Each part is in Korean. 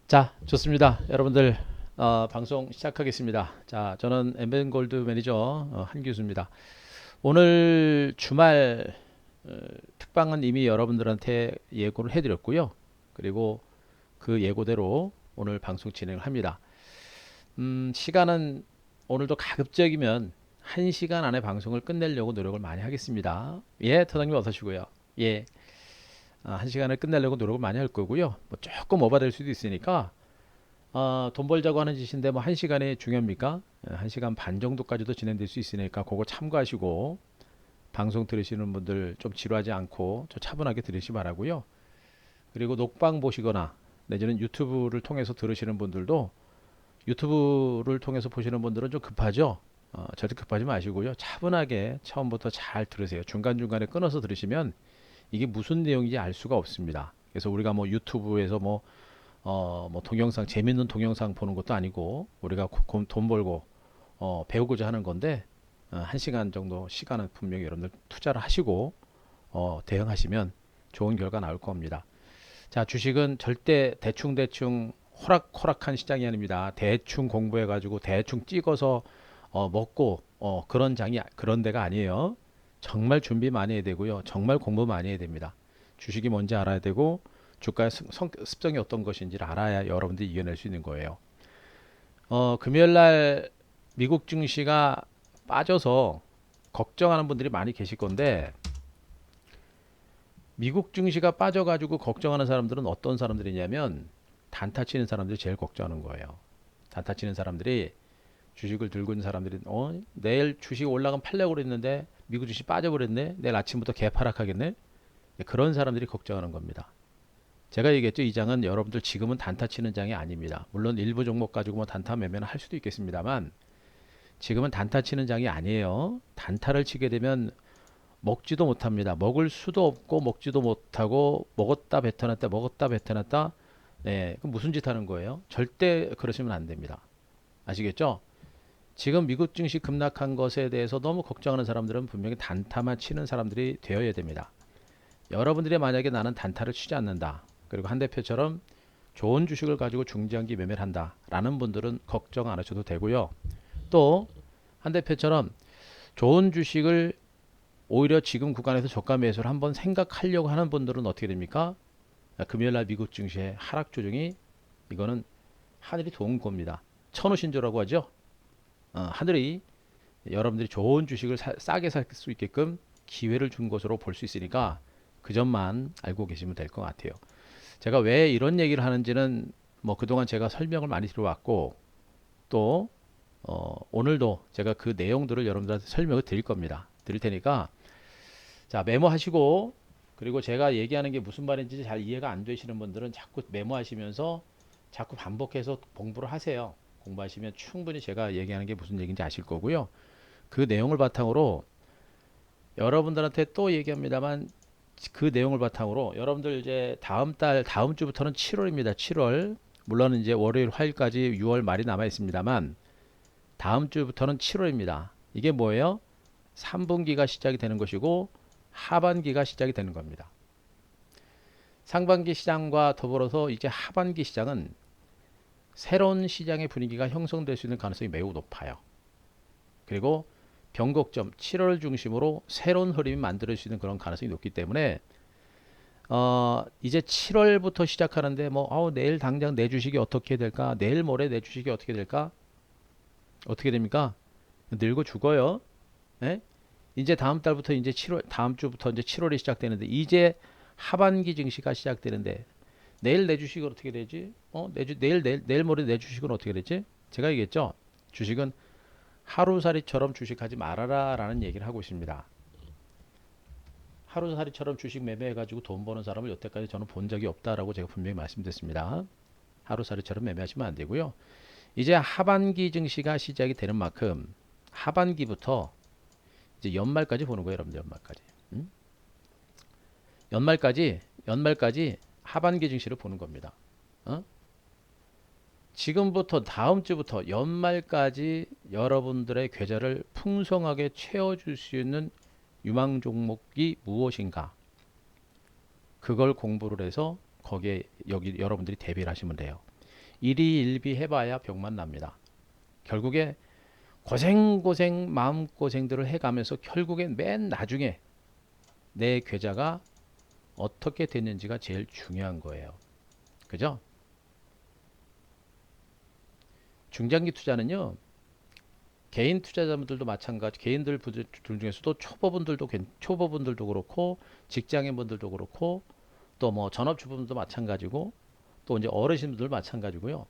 자, 좋습니다. 여러분들 방송 시작하겠습니다. 자, 저는 엠벤골드 매니저 한규수입니다. 오늘 주말 특방은 이미 여러분들한테 예고를 해드렸고요. 그리고 그 예고대로 오늘 방송 진행을 합니다. 시간은 오늘도 가급적이면 1시간 안에 방송을 끝내려고 노력을 많이 하겠습니다. 예, 터장님 어서 오시고요. 예, 1시간을 끝내려고 노력을 많이 할 거고요. 뭐 조금 오버될 수도 있으니까 돈 벌자고 하는 짓인데 뭐 1시간이 중요합니까? 1시간 반 정도까지도 진행될 수 있으니까 그거 참고하시고 방송 들으시는 분들 좀 지루하지 않고 저 차분하게 들으시 기 바라고요. 그리고 녹방 보시거나 내지는 유튜브를 통해서 들으시는 분들도 유튜브를 통해서 보시는 분들은 좀 급하죠. 절대 급하지 마시고요. 차분하게 처음부터 잘 들으세요. 중간중간에 끊어서 들으시면 이게 무슨 내용인지 알 수가 없습니다. 그래서 우리가 뭐 유튜브에서 뭐 동영상 재밌는 동영상 보는 것도 아니고 우리가 돈 벌고 배우고자 하는 건데 1시간 정도 시간은 분명히 여러분들 투자를 하시고 대응하시면 좋은 결과 나올 겁니다. 자, 주식은 절대 대충 호락호락한 시장이 아닙니다. 대충 공부해 가지고 대충 찍어서 먹고 그런 데가 아니에요. 정말 준비 많이 해야 되고요. 정말 공부 많이 해야 됩니다. 주식이 뭔지 알아야 되고 주가의 습성이 어떤 것인지를 알아야 여러분들이 이겨낼 수 있는 거예요. 금요일 날 미국 증시가 빠져서 걱정하는 분들이 많이 계실 건데 미국 증시가 빠져가지고 걱정하는 사람들은 어떤 사람들이냐면 단타 치는 사람들이 제일 걱정하는 거예요. 단타 치는 사람들이 주식을 들고 있는 사람들이 내일 주식 올라가면 팔려고 그랬는데 미국 주식 빠져버렸네. 내일 아침부터 개파락하겠네. 그런 사람들이 걱정하는 겁니다. 제가 얘기했죠. 이 장은 여러분들 지금은 단타 치는 장이 아닙니다. 물론 일부 종목 가지고 뭐 단타 매매는 할 수도 있겠습니다만 지금은 단타 치는 장이 아니에요. 단타를 치게 되면 먹지도 못합니다. 먹을 수도 없고 먹지도 못하고 먹었다 뱉어놨다 먹었다 뱉어놨다. 네, 그럼 무슨 짓 하는 거예요? 절대 그러시면 안 됩니다. 아시겠죠? 지금 미국 증시 급락한 것에 대해서 너무 걱정하는 사람들은 분명히 단타만 치는 사람들이 되어야 됩니다. 여러분들이 만약에 나는 단타를 치지 않는다. 그리고 한 대표처럼 좋은 주식을 가지고 중장기 매매를 한다. 라는 분들은 걱정 안 하셔도 되고요. 또 한 대표처럼 좋은 주식을 오히려 지금 구간에서 저가 매수를 한번 생각하려고 하는 분들은 어떻게 됩니까? 금요일날 미국 증시의 하락 조정이 이거는 하늘이 도운 겁니다. 천우신조라고 하죠. 하늘이 여러분들이 좋은 주식을 싸게 살 수 있게끔 기회를 준 것으로 볼 수 있으니까 그 점만 알고 계시면 될 것 같아요. 제가 왜 이런 얘기를 하는지는 뭐 그동안 제가 설명을 많이 들어왔고 또 오늘도 제가 그 내용들을 여러분들한테 설명을 드릴 겁니다. 드릴 테니까 자 메모하시고 그리고 제가 얘기하는 게 무슨 말인지 잘 이해가 안 되시는 분들은 자꾸 메모하시면서 자꾸 반복해서 공부를 하세요. 공부하시면 충분히 제가 얘기하는 게 무슨 얘기인지 아실 거고요. 그 내용을 바탕으로 여러분들한테 또 얘기합니다만 그 내용을 바탕으로 여러분들 이제 다음 주부터는 7월입니다. 7월 물론 이제 월요일 화요일까지 6월 말이 남아 있습니다만 다음 주부터는 7월입니다. 이게 뭐예요? 3분기가 시작이 되는 것이고 하반기가 시작이 되는 겁니다. 상반기 시장과 더불어서 이제 하반기 시장은 새로운 시장의 분위기가 형성될 수 있는 가능성이 매우 높아요. 그리고 변곡점 7월 중심으로 새로운 흐름이 만들 수 있는 그런 가능성이 높기 때문에 이제 7월부터 시작하는데 내일 당장 내 주식이 어떻게 될까? 내일 모레 내 주식이 어떻게 될까? 어떻게 됩니까? 늙어 죽어요. 예? 이제 다음 달부터 이제 7월 다음 주부터 이제 7월이 시작되는데 이제 하반기 증시가 시작되는데 내일 내 주식은 어떻게 되지? 내일 모레 내 주식은 어떻게 되지? 제가 얘기했죠. 주식은 하루살이처럼 주식하지 말아라 라는 얘기를 하고 있습니다. 하루살이처럼 주식 매매해가지고 돈 버는 사람을 여태까지 저는 본 적이 없다라고 제가 분명히 말씀드렸습니다. 하루살이처럼 매매하시면 안 되고요. 이제 하반기 증시가 시작이 되는 만큼 하반기부터 이제 연말까지 보는 거예요, 여러분들 연말까지. 음? 연말까지 하반기 증시를 보는 겁니다. 어? 지금부터 다음 주부터 연말까지 여러분들의 계좌를 풍성하게 채워줄 수 있는 유망 종목이 무엇인가? 그걸 공부를 해서 거기에 여기 여러분들이 대비를 하시면 돼요. 일희일비 해봐야 병만 납니다. 결국에 고생 마음고생들을 해가면서 결국엔 맨 나중에 내 계좌가 어떻게 됐는지가 제일 중요한 거예요. 그죠? 중장기 투자는요, 개인 투자자분들도 마찬가지, 개인들 중에서도 초보분들도 그렇고, 직장인분들도 그렇고, 또 뭐 전업주부분도 마찬가지고, 또 이제 어르신분들 마찬가지고요.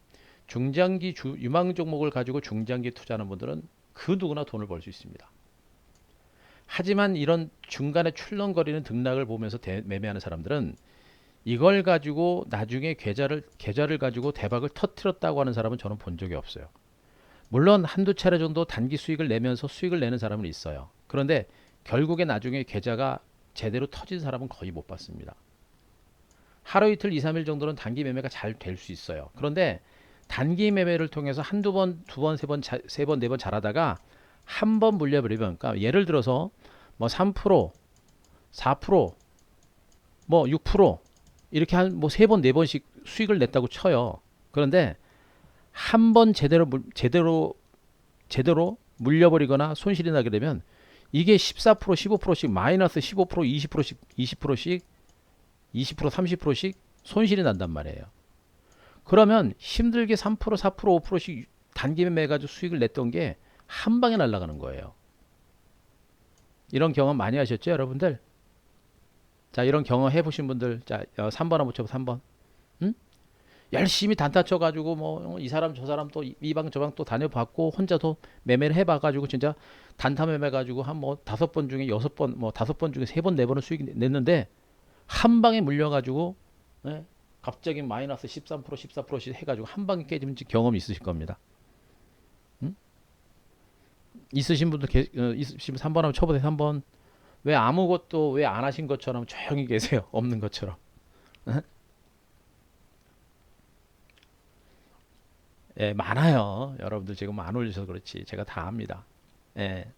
중장기 유망 종목을 가지고 중장기 투자하는 분들은 그 누구나 돈을 벌 수 있습니다. 하지만 이런 중간에 출렁거리는 등락을 보면서 매매하는 사람들은 이걸 가지고 나중에 계좌를 가지고 대박을 터뜨렸다고 하는 사람은 저는 본 적이 없어요. 물론 한두 차례 정도 단기 수익을 내면서 수익을 내는 사람은 있어요. 그런데 결국에 나중에 계좌가 제대로 터진 사람은 거의 못 봤습니다. 하루 이틀 2, 3일 정도는 단기 매매가 잘 될 수 있어요. 그런데 단기 매매를 통해서 한두 번, 두 번, 세 번, 네 번 잘하다가 한 번 물려버리면, 그러니까 예를 들어서 뭐 3%, 4%, 뭐 6% 이렇게 한 뭐 세 번, 네 번씩 수익을 냈다고 쳐요. 그런데 한 번 제대로 물려버리거나 손실이 나게 되면 이게 14%, 15%씩 마이너스 15%, 20%씩 20%씩 20%, 30%씩 손실이 난단 말이에요. 그러면 힘들게 3%, 4%, 5%씩 단기 매매 가지고 수익을 냈던 게 한 방에 날아가는 거예요. 이런 경험 많이 하셨죠, 여러분들? 자, 이런 경험 해보신 분들, 자, 3번 한번 쳐봐, 3번. 응? 열심히 단타 쳐가지고 뭐 이 사람 저 사람 또 이 방 저 방 또 다녀봤고 혼자도 매매를 해봐가지고 진짜 단타 매매 가지고 한 뭐 5번 중에 6번 뭐 5번 중에 3번 4번은 수익 냈는데 한 방에 물려가지고 예? 갑자기 마이너스 13% 14%씩 해가지고 한 방에 깨지는 경험이 있으실 겁니다. 응? 있으신 분들 있으시면 3번 한번 쳐보세요. 3번. 왜 아무것도 왜 안 하신 것처럼 조용히 계세요? 없는 것처럼. 예, 많아요. 여러분들 지금 안 올리셔서 그렇지. 제가 다 압니다. 예.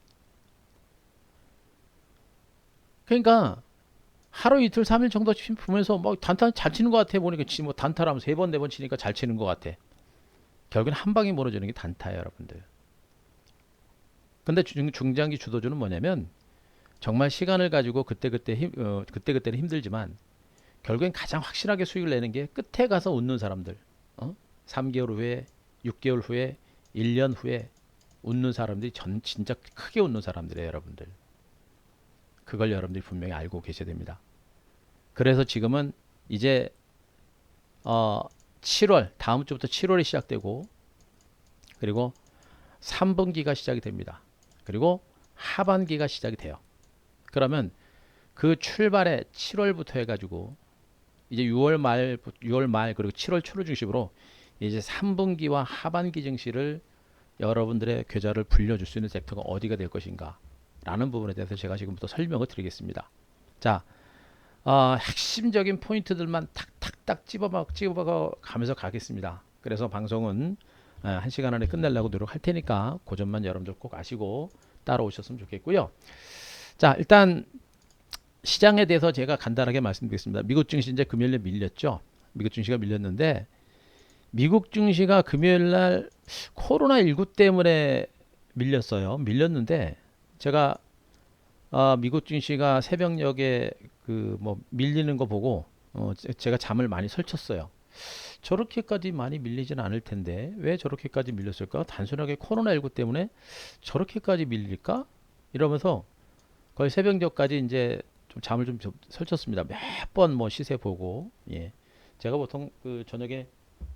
그러니까 하루 이틀 3일 정도 보면서 뭐 단타 잘 치는 것 같아 보니까 뭐 단타라면 3번 4번 치니까 잘 치는 것 같아. 결국엔 한 방에 무너지는 게 단타예요, 여러분들. 근데 중장기 주도주는 뭐냐면 정말 시간을 가지고 그때그때는 힘들지만 결국엔 가장 확실하게 수익을 내는 게 끝에 가서 웃는 사람들. 3개월 후에, 6개월 후에, 1년 후에 웃는 사람들이 진짜 크게 웃는 사람들이에요, 여러분들. 그걸 여러분들이 분명히 알고 계셔야 됩니다. 그래서 지금은 이제 7월, 다음 주부터 7월이 시작되고 그리고 3분기가 시작이 됩니다. 그리고 하반기가 시작이 돼요. 그러면 그 출발에 7월부터 해가지고 이제 6월 말 그리고 7월 초를 중심으로 이제 3분기와 하반기 증시를 여러분들의 계좌를 불려줄 수 있는 섹터가 어디가 될 것인가 라는 부분에 대해서 제가 지금부터 설명을 드리겠습니다. 자, 핵심적인 포인트들만 탁탁탁 집어가 가면서 가겠습니다. 그래서 방송은 1시간 안에 끝내려고 노력할 테니까 그 점만 여러분들 꼭 아시고 따라오셨으면 좋겠고요. 자, 일단 시장에 대해서 제가 간단하게 말씀드리겠습니다. 미국 증시 이제 금요일에 밀렸죠. 미국 증시가 밀렸는데 미국 증시가 금요일 날 코로나19 때문에 밀렸는데 제가 미국 증시가 새벽녘에 그 뭐 밀리는 거 보고 제가 잠을 많이 설쳤어요. 저렇게까지 많이 밀리지는 않을 텐데 왜 저렇게까지 밀렸을까? 단순하게 코로나19 때문에 저렇게까지 밀릴까? 이러면서 거의 새벽녘까지 이제 좀 잠을 좀 설쳤습니다. 몇 번 뭐 시세 보고 예. 제가 보통 그 저녁에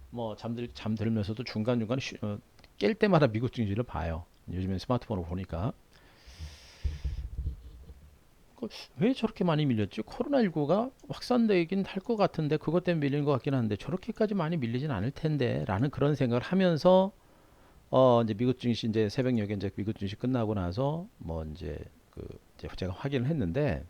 뭐 잠들면서도 중간중간 깰 때마다 미국 증시를 봐요. 요즘엔 스마트폰으로 보니까 왜 저렇게 많이 밀렸지? 코로나19가 확산되긴 할 것 같은데 그것 때문에 밀린 것 같긴 한데 저렇게까지 많이 밀리진 않을 텐데 라는 그런 생각을 하면서 이제 미국 증시 이제 새벽녘에 이제 미국 증시 끝나고 나서 뭐 이제 이제 제가 확인을 했는데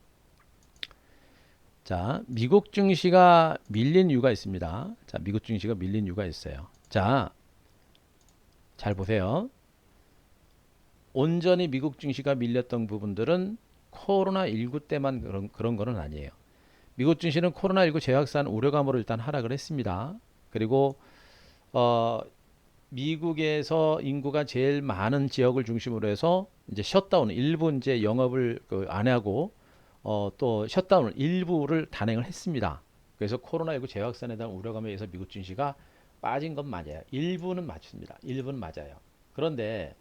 자, 미국 증시가 밀린 이유가 있습니다. 자, 미국 증시가 밀린 이유가 있어요. 자, 잘 보세요. 온전히 미국 증시가 밀렸던 부분들은 코로나19 때만 그런 거는 아니에요. 미국 증시는 코로나19 재확산 우려감으로 일단 하락을 했습니다. 그리고 어, 미국에서 인구가 제일 많은 지역을 중심으로 해서 이제 셧다운 일부 이제 영업을 안 하고 또 셧다운을 일부를 단행을 했습니다. 그래서 코로나19 재확산에 대한 우려감에 의해서 미국 증시가 빠진 건 맞아요. 일부는 맞습니다. 일부는 맞아요. 그런데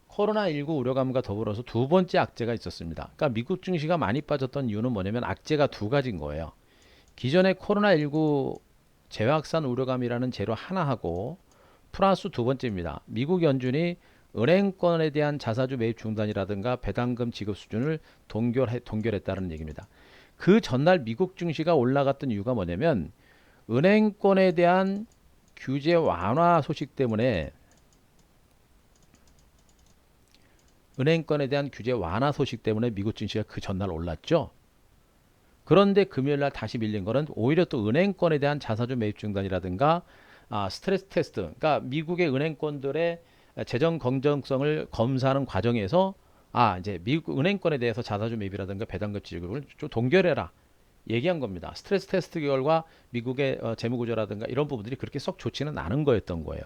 코로나19 우려감과 더불어서 두 번째 악재가 있었습니다. 그러니까 미국 증시가 많이 빠졌던 이유는 뭐냐면 악재가 두 가지인 거예요. 기존의 코로나19 재확산 우려감이라는 재료 하나 하고 플러스 두 번째입니다. 미국 연준이 은행권에 대한 자사주 매입 중단이라든가 배당금 지급 수준을 동결했다는 얘기입니다. 그 전날 미국 증시가 올라갔던 이유가 뭐냐면 은행권에 대한 규제 완화 소식 때문에 은행권에 대한 규제 완화 소식 때문에 미국 증시가 그 전날 올랐죠. 그런데 금요일 날 다시 밀린 거는 오히려 또 은행권에 대한 자사주 매입 중단이라든가 스트레스 테스트, 그러니까 미국의 은행권들의 재정 건전성을 검사하는 과정에서 이제 미국 은행권에 대해서 자사주 매입이라든가 배당금 지급을 좀 동결해라 얘기한 겁니다. 스트레스 테스트 결과 미국의 재무 구조라든가 이런 부분들이 그렇게 썩 좋지는 않은 거였던 거예요.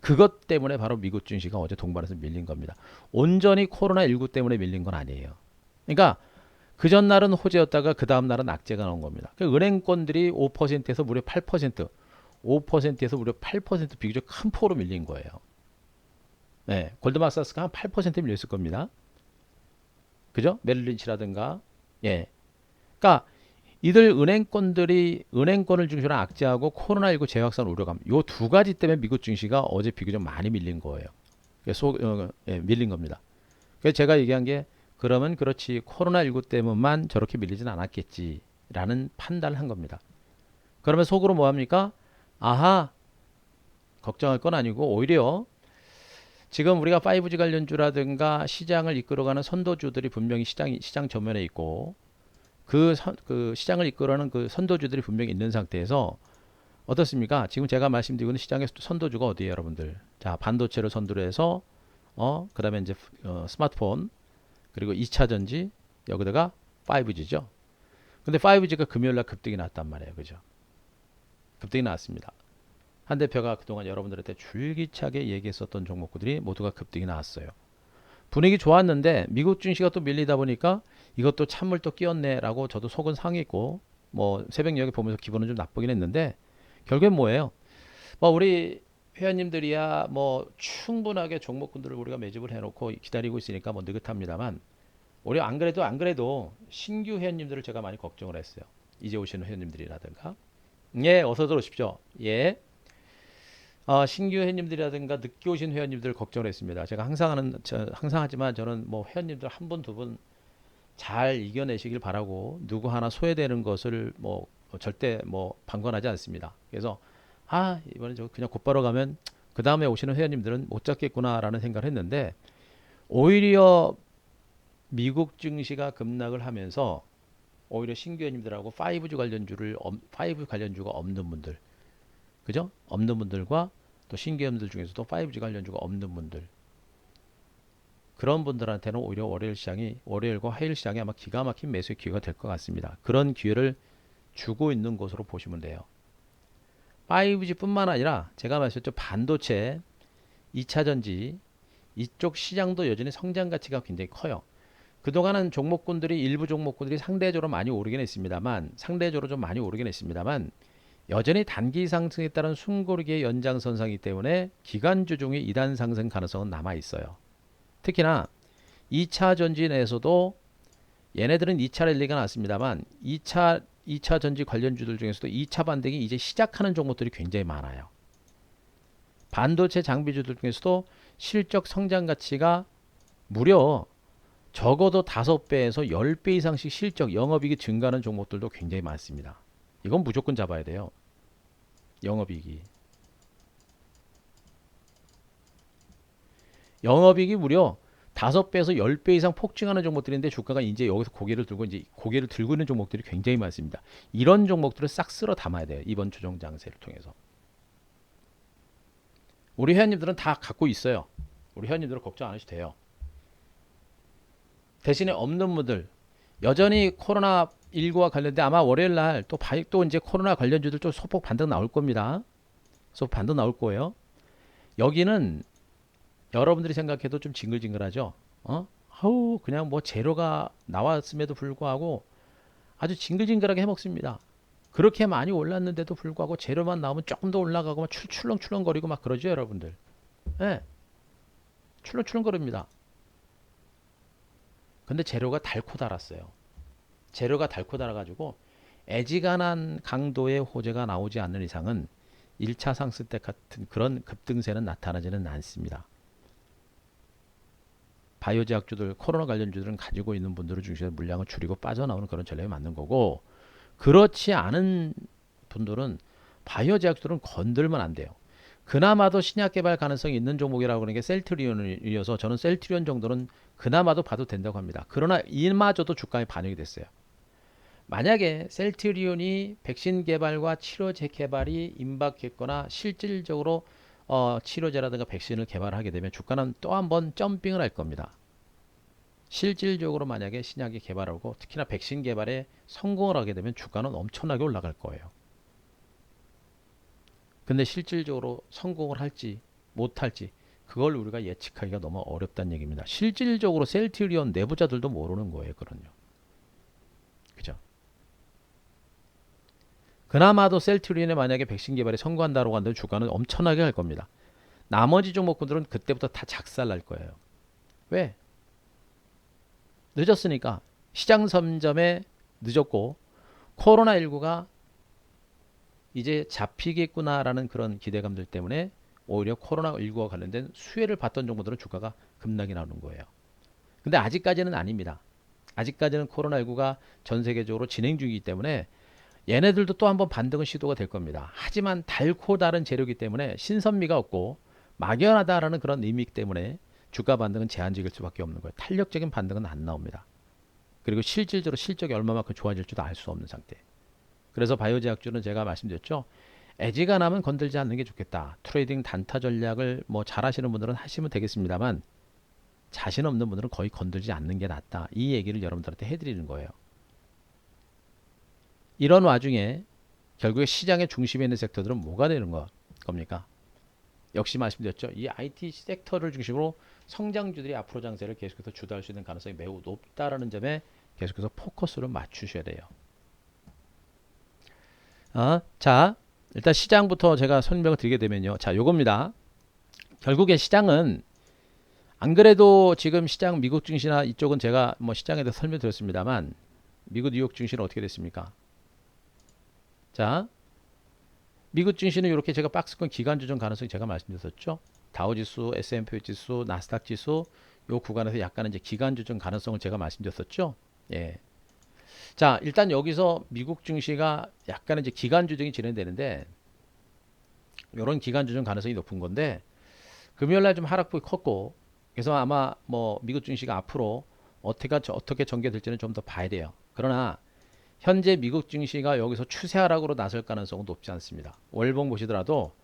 그것 때문에 바로 미국 증시가 어제 동반해서 밀린 겁니다. 온전히 코로나19 때문에 밀린 건 아니에요. 그러니까 그 전날은 호재였다가 그 다음 날은 악재가 나온 겁니다. 그러니까 은행권들이 5%에서 무려 8%, 5%에서 무려 8% 비교적 큰 폭으로 밀린 거예요. 네, 골드만삭스가 한 8% 밀렸을 겁니다. 그죠? 메릴린치라든가. 예. 그러니까 이들 은행권을 중심으로 악재하고 코로나19 재확산 우려감 요 두 가지 때문에 미국 증시가 어제 비교적 많이 밀린 거예요. 밀린 겁니다. 그래서 제가 얘기한 게 그러면 그렇지 코로나19 때문만 저렇게 밀리진 않았겠지라는 판단을 한 겁니다. 그러면 속으로 뭐 합니까? 아하, 걱정할 건 아니고 오히려 지금 우리가 5G 관련주라든가 시장을 이끌어가는 선도주들이 분명히 시장 전면에 있고 그 시장을 이끌어가는 그 선도주들이 분명히 있는 상태에서 어떻습니까? 지금 제가 말씀드리고 있는 시장의 선도주가 어디예요, 여러분들? 자, 반도체를 선두로 해서 그다음에 이제 스마트폰 그리고 2차 전지 여기다가 5G죠. 근데 5G가 금요일 날 급등이 났단 말이에요. 그죠? 급등이 났습니다. 한 대표가 그동안 여러분들한테 줄기차게 얘기했었던 종목들이 모두가 급등이 나왔어요. 분위기 좋았는데 미국 증시가 또 밀리다 보니까 이것도 찬물 또 끼었네라고 저도 속은 상했고 뭐 새벽녘에 보면서 기분은 좀 나쁘긴 했는데 결국엔 뭐예요? 뭐 우리 회원님들이야 뭐 충분하게 종목군들을 우리가 매집을 해놓고 기다리고 있으니까 뭐 느긋합니다만 우리 안 그래도 신규 회원님들을 제가 많이 걱정을 했어요. 이제 오시는 회원님들이라든가 예 어서 들어오십시오. 예. 신규 회원님들이라든가 늦게 오신 회원님들 걱정을 했습니다. 제가 항상 하지만 저는 뭐 회원님들 한 분, 두 분 잘 이겨내시길 바라고 누구 하나 소외되는 것을 뭐 절대 뭐 방관하지 않습니다. 그래서 이번에 저 그냥 곧바로 가면 그 다음에 오시는 회원님들은 못 잡겠구나라는 생각을 했는데 오히려 미국 증시가 급락을 하면서 오히려 신규 회원님들하고 5G 관련주가 없는 분들 그죠? 없는 분들과 또 신기업들 중에서도 5G 관련주가 없는 분들 그런 분들한테는 오히려 월요일과 화요일 시장이 아마 기가 막힌 매수의 기회가 될 것 같습니다. 그런 기회를 주고 있는 것으로 보시면 돼요. 5G뿐만 아니라 제가 말씀드렸죠. 반도체, 2차 전지 이쪽 시장도 여전히 성장 가치가 굉장히 커요. 그동안은 일부 종목군들이 상대적으로 많이 오르긴 했습니다만 여전히 단기 상승에 따른 숨고르기의 연장선상이기 때문에 기간주 중에 2단 상승 가능성은 남아 있어요. 특히나 2차 전지 내에서도 얘네들은 2차 랠리가 났습니다만 2차 전지 관련주들 중에서도 2차 반등이 이제 시작하는 종목들이 굉장히 많아요. 반도체 장비주들 중에서도 실적 성장 가치가 무려 적어도 5배에서 10배 이상씩 실적 영업이익이 증가하는 종목들도 굉장히 많습니다. 이건 무조건 잡아야 돼요. 영업이익이 무려 5배에서 10배 이상 폭증하는 종목들인데 주가가 이제 여기서 고개를 들고 있는 종목들이 굉장히 많습니다. 이런 종목들을 싹 쓸어 담아야 돼요. 이번 조정 장세를 통해서. 우리 회원님들은 다 갖고 있어요. 우리 회원님들은 걱정 안 하셔도 돼요. 대신에 없는 분들 여전히 코로나19와 관련돼 아마 월요일 날 또 이제 코로나 관련주들 좀 소폭 반등 나올 겁니다. 그래서 반도 나올 거예요. 여기는 여러분들이 생각해도 좀 징글징글하죠. 아우 그냥 뭐 재료가 나왔음에도 불구하고 아주 징글징글하게 해먹습니다. 그렇게 많이 올랐는데도 불구하고 재료만 나오면 조금 더 올라가고 막 출렁출렁거리고 막 그러죠, 여러분들. 예, 출렁출렁거립니다. 근데 재료가 달고 달았어요. 재료가 달고 달아가지고 애지간한 강도의 호재가 나오지 않는 이상은 1차 상승 때 같은 그런 급등세는 나타나지는 않습니다. 바이오제약주들, 코로나 관련주들은 가지고 있는 분들을 중심으로 물량을 줄이고 빠져나오는 그런 전략이 맞는 거고, 그렇지 않은 분들은 바이오제약주들은 건들면 안 돼요. 그나마도 신약 개발 가능성이 있는 종목이라고 하는 게 셀트리온이어서 저는 셀트리온 정도는 그나마도 봐도 된다고 합니다. 그러나 이마저도 주가에 반영이 됐어요. 만약에 셀트리온이 백신 개발과 치료제 개발이 임박했거나 실질적으로 치료제라든가 백신을 개발하게 되면 주가는 또 한 번 점핑을 할 겁니다. 실질적으로 만약에 신약이 개발하고 특히나 백신 개발에 성공을 하게 되면 주가는 엄청나게 올라갈 거예요. 근데 실질적으로 성공을 할지 못할지 그걸 우리가 예측하기가 너무 어렵다는 얘기입니다. 실질적으로 셀트리온 내부자들도 모르는 거예요. 그런요. 그죠? 그나마도 셀트리온에 만약에 백신 개발에 성공한다고 한다면 주가는 엄청나게 갈 겁니다. 나머지 종목군들은 그때부터 다 작살날 거예요. 왜? 늦었으니까. 시장 선점에 늦었고 코로나19가 이제 잡히겠구나라는 그런 기대감들 때문에 오히려 코로나19와 관련된 수혜를 받던 종목들은 주가가 급락이 나오는 거예요. 근데 아직까지는 아닙니다. 아직까지는 코로나19가 전 세계적으로 진행 중이기 때문에 얘네들도 또 한번 반등은 시도가 될 겁니다. 하지만 달고 다른 재료이기 때문에 신선미가 없고 막연하다라는 그런 의미 때문에 주가 반등은 제한적일 수밖에 없는 거예요. 탄력적인 반등은 안 나옵니다. 그리고 실질적으로 실적이 얼마만큼 좋아질지도 알 수 없는 상태. 그래서 바이오제약주는 제가 말씀드렸죠. 애지간하면 건들지 않는 게 좋겠다. 트레이딩 단타 전략을 뭐 잘하시는 분들은 하시면 되겠습니다만 자신 없는 분들은 거의 건들지 않는 게 낫다. 이 얘기를 여러분들한테 해드리는 거예요. 이런 와중에 결국에 시장의 중심에 있는 섹터들은 뭐가 되는 겁니까? 역시 말씀드렸죠. 이 IT 섹터를 중심으로 성장주들이 앞으로 장세를 계속해서 주도할 수 있는 가능성이 매우 높다라는 점에 계속해서 포커스를 맞추셔야 돼요. 자, 일단 시장부터 제가 설명을 드리게 되면요. 자, 요겁니다. 결국에 시장은 안 그래도 지금 시장 미국 증시나 이쪽은 제가 뭐 시장에 대해서 설명드렸습니다만 미국 뉴욕 증시는 어떻게 됐습니까? 자, 미국 증시는 이렇게 제가 박스권 기간 조정 가능성이 제가 말씀드렸었죠. 다우지수, S&P 지수, 나스닥 지수 요 구간에서 약간은 이제 기간 조정 가능성을 제가 말씀드렸었죠. 예. 자, 일단 여기서 미국 증시가 약간은 이제 기간 조정이 진행되는데 이런 기간 조정 가능성이 높은 건데 금요일 날 좀 하락폭이 컸고 그래서 아마 뭐 미국 증시가 앞으로 어떻게 전개될지는 좀 더 봐야 돼요. 그러나 현재 미국 증시가 여기서 추세 하락으로 나설 가능성은 높지 않습니다. 월봉 보시더라도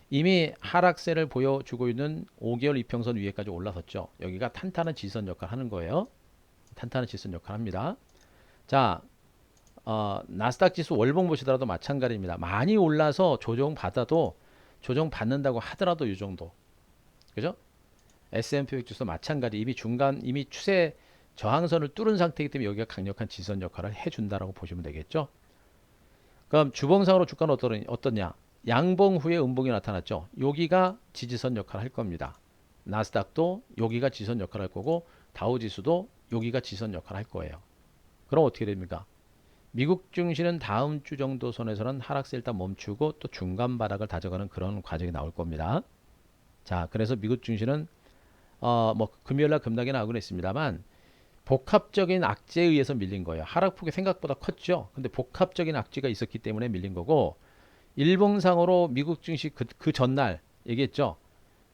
이미 하락세를 보여주고 있는 5개월 이평선 위에까지 올라섰죠. 여기가 탄탄한 지선 역할을 하는 거예요. 탄탄한 지선 역할을 합니다. 자, 나스닥 지수 월봉 보시더라도 마찬가지입니다. 많이 올라서 조정 받아도 조정 받는다고 하더라도 이 정도. 그죠? S&P 500 지수 마찬가지 이미 추세 저항선을 뚫은 상태이기 때문에 여기가 강력한 지선 역할을 해준다라고 보시면 되겠죠. 그럼 주봉상으로 주가는 어떠냐? 양봉 후에 음봉이 나타났죠. 여기가 지지선 역할을 할 겁니다. 나스닥도 여기가 지선 역할을 할 거고 다우지수도 여기가 지선 역할을 할 거예요. 그럼 어떻게 됩니까? 미국 증시는 다음 주 정도 선에서는 하락세 일단 멈추고 또 중간 바닥을 다져가는 그런 과정이 나올 겁니다. 자, 그래서 미국 증시는 뭐 금요일날 급락이 나오긴 했습니다만 복합적인 악재에 의해서 밀린 거예요. 하락폭이 생각보다 컸죠. 근데 복합적인 악재가 있었기 때문에 밀린 거고 일봉상으로 미국 증시 그 전날 얘기했죠.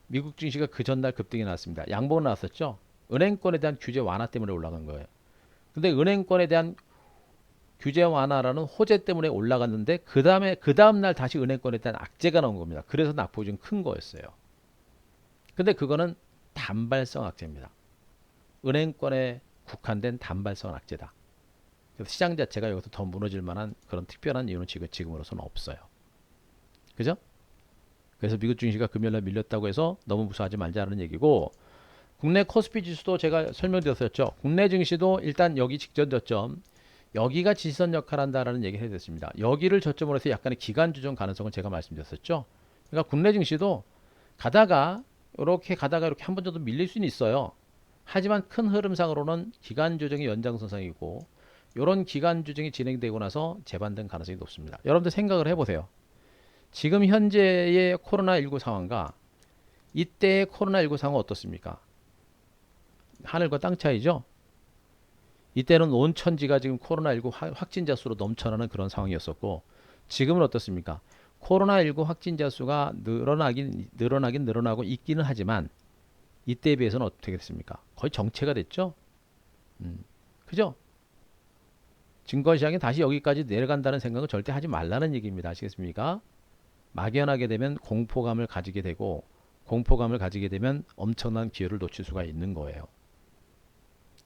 미국 증시가 그 전날 급등이 나왔습니다. 양봉 나왔었죠. 은행권에 대한 규제 완화 때문에 올라간 거예요. 근데 은행권에 대한 규제 완화라는 호재 때문에 올라갔는데 그 다음 날 다시 은행권에 대한 악재가 나온 겁니다. 그래서 낙폭이 좀 큰 거였어요. 근데 그거는 단발성 악재입니다. 은행권에 국한된 단발성 악재다. 그래서 시장 자체가 여기서 더 무너질 만한 그런 특별한 이유는 지금으로서는 없어요. 그죠? 그래서 미국 증시가 금요일날 밀렸다고 해서 너무 무서워하지 말자는 얘기고, 국내 코스피 지수도 제가 설명드렸었죠. 국내 증시도 일단 여기 직전 저점, 여기가 지지선 역할을 한다라는 얘기를 해드렸습니다. 여기를 저점으로 해서 약간의 기간 조정 가능성은 제가 말씀드렸었죠. 그러니까 국내 증시도 가다가 이렇게 한 번 정도 밀릴 수는 있어요. 하지만 큰 흐름상으로는 기간 조정이 연장선상이고, 이런 기간 조정이 진행되고 나서 재반등 가능성이 높습니다. 여러분들 생각을 해보세요. 지금 현재의 코로나19 상황과 이때의 코로나19 상황은 어떻습니까? 하늘과 땅 차이죠. 이때는 온 천지가 지금 코로나19 확진자 수로 넘쳐나는 그런 상황이었었고, 지금은 어떻습니까? 코로나19 확진자 수가 늘어나고 있기는 하지만 이때에 비해서는 어떻게 됐습니까? 거의 정체가 됐죠. 그죠? 증권시장이 다시 여기까지 내려간다는 생각은 절대 하지 말라는 얘기입니다. 아시겠습니까? 막연하게 되면 공포감을 가지게 되고, 공포감을 가지게 되면 엄청난 기회를 놓칠 수가 있는 거예요.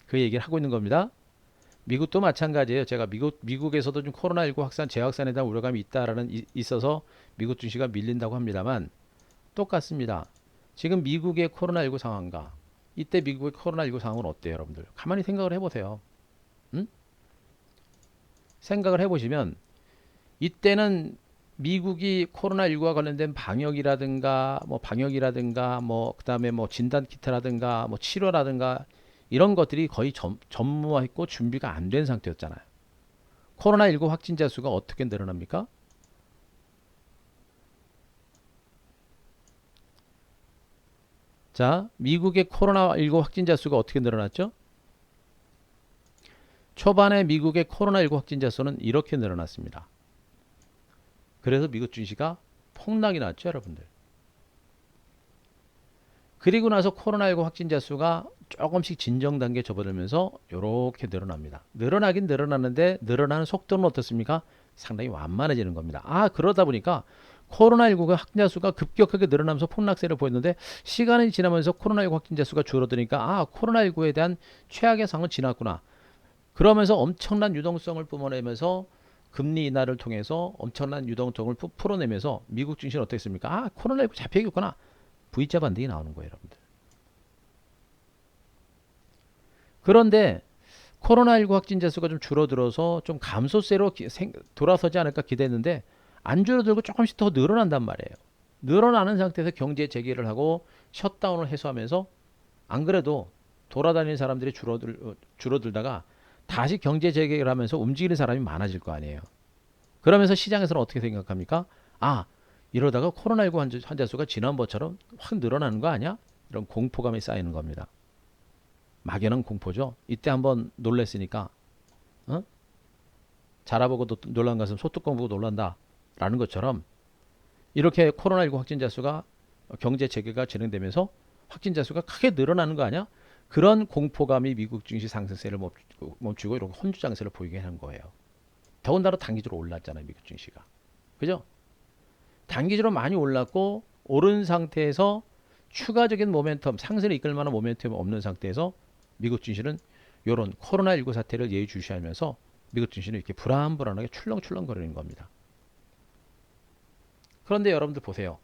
그 얘기를 하고 있는 겁니다. 미국도 마찬가지예요. 제가 미국에서도 좀 코로나19 재확산에 대한 우려감이 있어서 미국 증시가 밀린다고 합니다만, 똑같습니다. 지금 미국의 코로나19 상황과 이때 미국의 코로나19 상황은 어때요, 여러분들? 가만히 생각을 해보세요. 응? 생각을 해보시면 이때는 미국이 코로나19와 관련된 방역이라든가 그다음에 뭐 진단 키트라든가 뭐 치료라든가 이런 것들이 거의 전무했고 준비가 안 된 상태였잖아요. 코로나19 확진자 수가 어떻게 늘어납니까? 자, 미국의 코로나19 확진자 수가 어떻게 늘어났죠? 초반에 미국의 코로나19 확진자 수는 이렇게 늘어났습니다. 그래서 미국 증시가 폭락이 났죠, 여러분들. 그리고 나서 코로나19 확진자 수가 조금씩 진정 단계에 접어들면서 이렇게 늘어납니다. 늘어나긴 늘어나는데 늘어나는 속도는 어떻습니까? 상당히 완만해지는 겁니다. 그러다 보니까 코로나19가 확진자 수가 급격하게 늘어나면서 폭락세를 보였는데, 시간이 지나면서 코로나19 확진자 수가 줄어드니까 코로나19에 대한 최악의 상황은 지났구나. 그러면서 엄청난 유동성을 뿜어내면서 금리 인하를 통해서 엄청난 유동성을 풀어내면서 미국 증시는 어떻게 했습니까? 코로나19 잡혀야겠구나. V자 반등이 나오는 거예요, 여러분들. 그런데 코로나19 확진자 수가 좀 줄어들어서 좀 감소세로 돌아서지 않을까 기대했는데, 안 줄어들고 조금씩 더 늘어난단 말이에요. 늘어나는 상태에서 경제 재개를 하고 셧다운을 해소하면서, 안 그래도 돌아다니는 사람들이 줄어들다가 다시 경제 재개를 하면서 움직이는 사람이 많아질 거 아니에요. 그러면서 시장에서는 어떻게 생각합니까? 이러다가 코로나19 환자 수가 지난번처럼 확 늘어나는 거 아니야? 이런 공포감이 쌓이는 겁니다. 막연한 공포죠. 이때 한번 놀랬으니까, 자라보고 놀란 것은 소뚜껑 보고 놀란다 라는 것처럼, 이렇게 코로나19 확진자 수가 경제 재개가 진행되면서 확진자 수가 크게 늘어나는 거 아니야? 그런 공포감이 미국 증시 상승세를 멈추고 이렇게 혼주 장세를 보이게 하는 거예요. 더군다나 단기적으로 올랐잖아요, 미국 증시가. 그죠? 단기적으로 많이 올랐고, 오른 상태에서 추가적인 모멘텀, 상승을 이끌 만한 모멘텀이 없는 상태에서 미국 증시는 이런 코로나19 사태를 예의주시하면서 미국 증시는 이렇게 불안불안하게 출렁출렁 거리는 겁니다. 그런데 여러분들 보세요.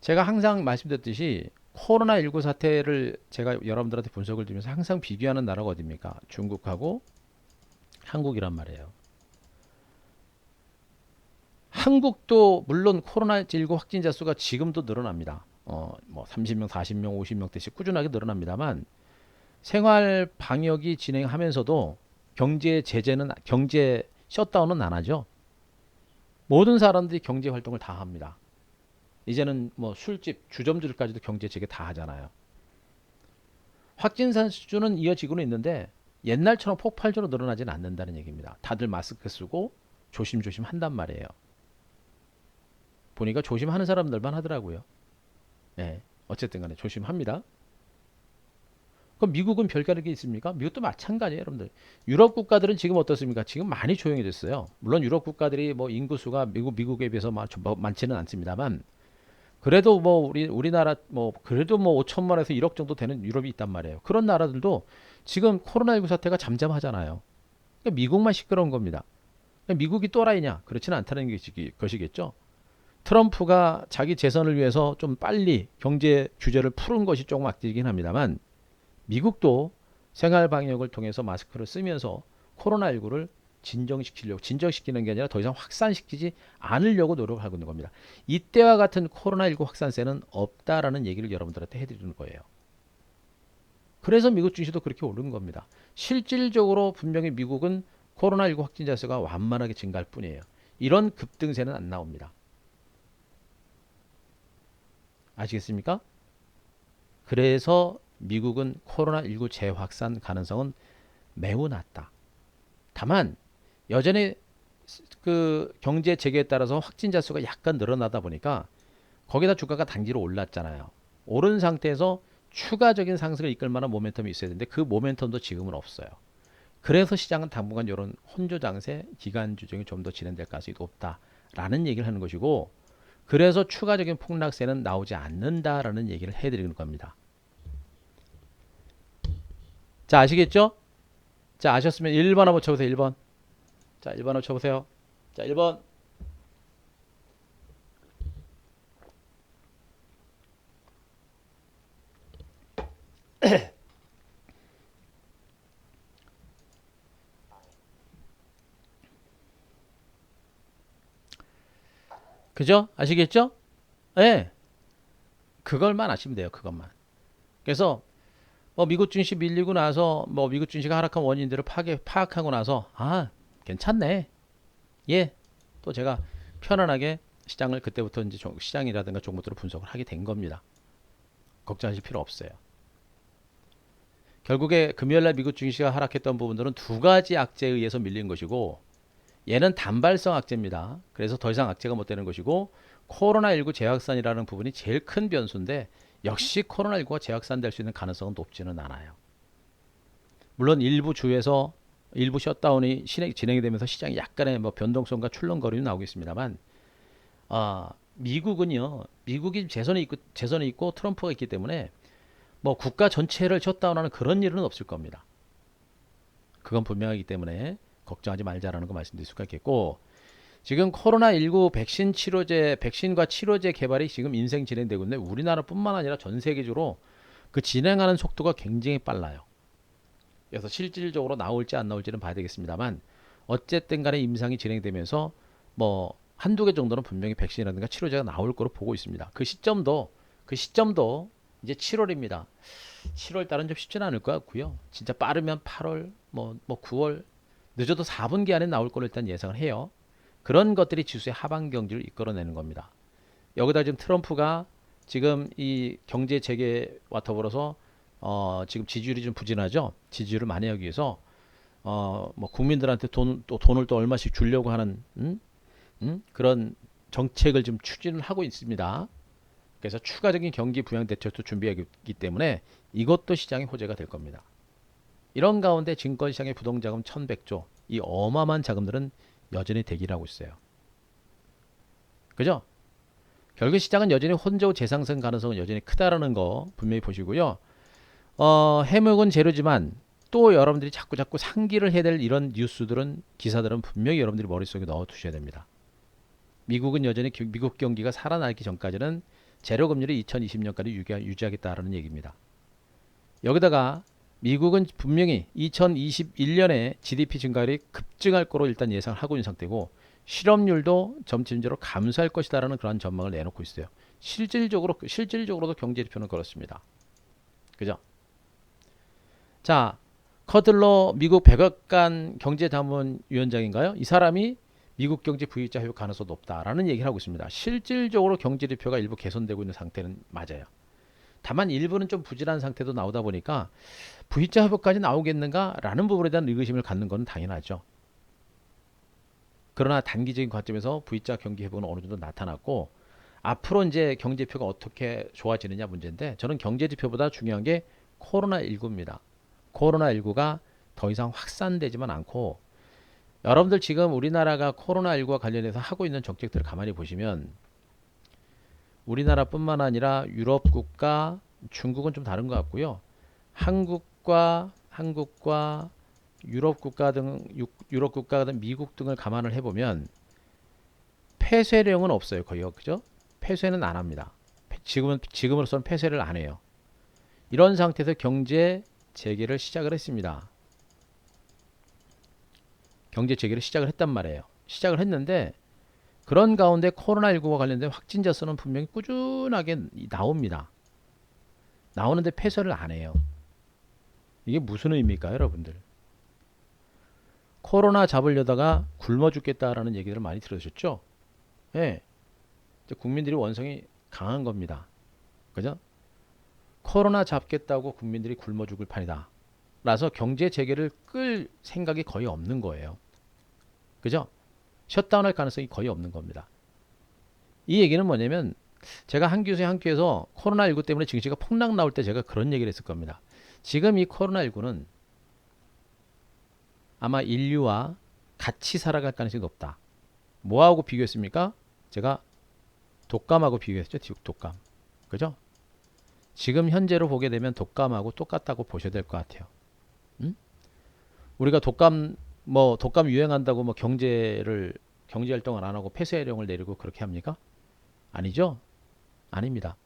제가 항상 말씀드렸듯이 코로나19 사태를 제가 여러분들한테 분석을 드리면서 항상 비교하는 나라가 어디입니까? 중국하고 한국이란 말이에요. 한국도 물론 코로나19 확진자 수가 지금도 늘어납니다. 30명, 40명, 50명대씩 꾸준하게 늘어납니다만, 생활 방역이 진행하면서도 경제 셧다운은 안 하죠. 모든 사람들이 경제 활동을 다 합니다. 이제는 뭐 술집, 주점들까지도 경제 재개 다 하잖아요. 확진자 수준은 이어지고는 있는데 옛날처럼 폭발적으로 늘어나지는 않는다는 얘기입니다. 다들 마스크 쓰고 조심조심 한단 말이에요. 보니까 조심하는 사람들만 하더라고요. 네, 어쨌든 간에 조심합니다. 그럼 미국은 별다른 게 있습니까? 미국도 마찬가지예요, 여러분들. 유럽 국가들은 지금 어떻습니까? 지금 많이 조용해졌어요. 물론 유럽 국가들이 뭐 인구수가 미국에 비해서 많지는 않습니다만, 그래도 뭐 우리나라 그래도 뭐 5천만에서 1억 정도 되는 유럽이 있단 말이에요. 그런 나라들도 지금 코로나19 사태가 잠잠하잖아요. 그러니까 미국만 시끄러운 겁니다. 그러니까 미국이 또라이냐? 그렇지는 않다는 것이겠죠. 트럼프가 자기 재선을 위해서 좀 빨리 경제 규제를 푸는 것이 조금 악재이긴 합니다만 미국도 생활 방역을 통해서 마스크를 쓰면서 코로나19를 진정시키는 게 아니라 더 이상 확산시키지 않으려고 노력을 하고 있는 겁니다. 이때와 같은 코로나19 확산세는 없다라는 얘기를 여러분들한테 해드리는 거예요. 그래서 미국 증시도 그렇게 오른 겁니다. 실질적으로 분명히 미국은 코로나19 확진자 수가 완만하게 증가할 뿐이에요. 이런 급등세는 안 나옵니다. 아시겠습니까? 그래서 미국은 코로나19 재확산 가능성은 매우 낮다. 다만 여전히 그 경제 재개에 따라서 확진자 수가 약간 늘어나다 보니까 거기다 주가가 단기로 올랐잖아요. 오른 상태에서 추가적인 상승을 이끌 만한 모멘텀이 있어야 되는데 그 모멘텀도 지금은 없어요. 그래서 시장은 당분간 이런 혼조 장세, 기간 조정이 좀 더 진행될 가능성이 높다라는 얘기를 하는 것이고, 그래서 추가적인 폭락세는 나오지 않는다라는 얘기를 해드리는 겁니다. 자, 아시겠죠? 자, 아셨으면 1번 한번 쳐보세요. 1번. 자, 1번 한번 쳐보세요. 자, 1번. 그죠? 아시겠죠? 예. 네. 그걸만 아시면 돼요. 그것만. 그래서 뭐 미국 증시 밀리고 나서 뭐 미국 증시가 하락한 원인들을 파악하고 나서 괜찮네. 예. 또 제가 편안하게 시장을 그때부터 이제 시장이라든가 종목들을 분석을 하게 된 겁니다. 걱정하실 필요 없어요. 결국에 금요일날 미국 증시가 하락했던 부분들은 두 가지 악재에 의해서 밀린 것이고, 얘는 단발성 악재입니다. 그래서 더 이상 악재가 못 되는 것이고, 코로나19 재확산이라는 부분이 제일 큰 변수인데 역시 코로나19가 재확산될 수 있는 가능성은 높지는 않아요. 물론 일부 주에서 일부 셧다운이 진행이 되면서 시장이 약간의 뭐 변동성과 출렁거림이 나오겠습니다만, 미국이 재선이 있고 트럼프가 있기 때문에 뭐 국가 전체를 셧다운하는 그런 일은 없을 겁니다. 그건 분명하기 때문에 걱정하지 말자라는 거 말씀드릴 수가 있겠고, 지금 코로나19 백신과 치료제 개발이 지금 인생 진행되고 있는데 우리나라뿐만 아니라 전 세계적으로 그 진행하는 속도가 굉장히 빨라요. 그래서 실질적으로 나올지 안 나올지는 봐야 되겠습니다만, 어쨌든 간에 임상이 진행되면서 뭐 한두 개 정도는 분명히 백신이라든가 치료제가 나올 거로 보고 있습니다. 그 시점도 이제 7월입니다. 7월 달은 좀 쉽지는 않을 것 같고요. 진짜 빠르면 8월, 뭐 9월, 늦어도 4분기 안에 나올 걸로 일단 예상을 해요. 그런 것들이 지수의 하방 경지를 이끌어내는 겁니다. 여기다 지금 트럼프가 지금 이 경제 재개와 더불어서 지금 지지율이 좀 부진하죠. 지지율을 만회하기 위해서 뭐 국민들한테 돈을 또 얼마씩 주려고 하는 그런 정책을 지금 추진을 하고 있습니다. 그래서 추가적인 경기 부양 대책도 준비하기 때문에 이것도 시장의 호재가 될 겁니다. 이런 가운데 증권시장의 부동자금 1100조, 이 어마어마한 자금들은 여전히 대기를 하고 있어요. 그죠? 결국 시장은 여전히 혼조 재상승 가능성은 여전히 크다라는 거 분명히 보시고요. 해묵은 재료지만 또 여러분들이 자꾸 상기를 해야 될 이런 뉴스들은, 기사들은 분명히 여러분들이 머릿속에 넣어 두셔야 됩니다. 미국은 여전히 미국 경기가 살아나기 전까지는 제로금리를 2020년까지 유지하겠다라는 얘기입니다. 여기다가 미국은 분명히 2021년에 GDP 증가율이 급증할 거로 일단 예상을 하고 있는 상태고, 실업률도 점진적으로 감소할 것이다라는 그런 전망을 내놓고 있어요. 실질적으로도 경제 지표는 그렇습니다. 그죠? 자, 커들러 미국 백악관 경제자문위원장인가요? 이 사람이 미국 경제 V자 회복 가능성이 높다라는 얘기를 하고 있습니다. 실질적으로 경제 지표가 일부 개선되고 있는 상태는 맞아요. 다만 일부는 좀 부진한 상태도 나오다 보니까 V자 회복까지 나오겠는가라는 부분에 대한 의구심을 갖는 건 당연하죠. 그러나 단기적인 관점에서 V자 경기 회복은 어느 정도 나타났고, 앞으로 이제 경제 지표가 어떻게 좋아지느냐 문제인데, 저는 경제 지표보다 중요한 게 코로나19입니다. 코로나19가 더 이상 확산되지만 않고, 여러분들 지금 우리나라가 코로나19와 관련해서 하고 있는 정책들을 가만히 보시면 우리나라뿐만 아니라 유럽 국가, 중국은 좀 다른 것 같고요. 한국과 유럽 국가 등 미국 등을 감안을 해보면 폐쇄령은 없어요. 거기가 그죠? 폐쇄는 안 합니다. 지금으로서는 폐쇄를 안 해요. 이런 상태에서 경제 재개를 시작을 했습니다. 경제 재개를 시작을 했단 말이에요. 시작을 했는데 그런 가운데 코로나19와 관련된 확진자 수는 분명히 꾸준하게 나옵니다. 나오는데 폐쇄를 안 해요. 이게 무슨 의미일까요, 여러분들? 코로나 잡으려다가 굶어 죽겠다라는 얘기를 많이 들으셨죠? 예. 국민들이 원성이 강한 겁니다. 그죠? 코로나 잡겠다고 국민들이 굶어 죽을 판이다. 라서 경제 재개를 끌 생각이 거의 없는 거예요. 그죠? 셧다운할 가능성이 거의 없는 겁니다. 이 얘기는 뭐냐면 제가 한 교에서 코로나19 때문에 증시가 폭락 나올 때 제가 그런 얘기를 했을 겁니다. 지금 이 코로나19는 아마 인류와 같이 살아갈 가능성이 높다. 뭐하고 비교했습니까? 제가 독감하고 비교했죠. 독감. 그죠? 지금 현재로 보게 되면 독감하고 똑같다고 보셔야 될 것 같아요. 응? 우리가 독감 유행한다고 경제 활동을 안 하고 폐쇄령을 내리고 그렇게 합니까? 아니죠? 아닙니다.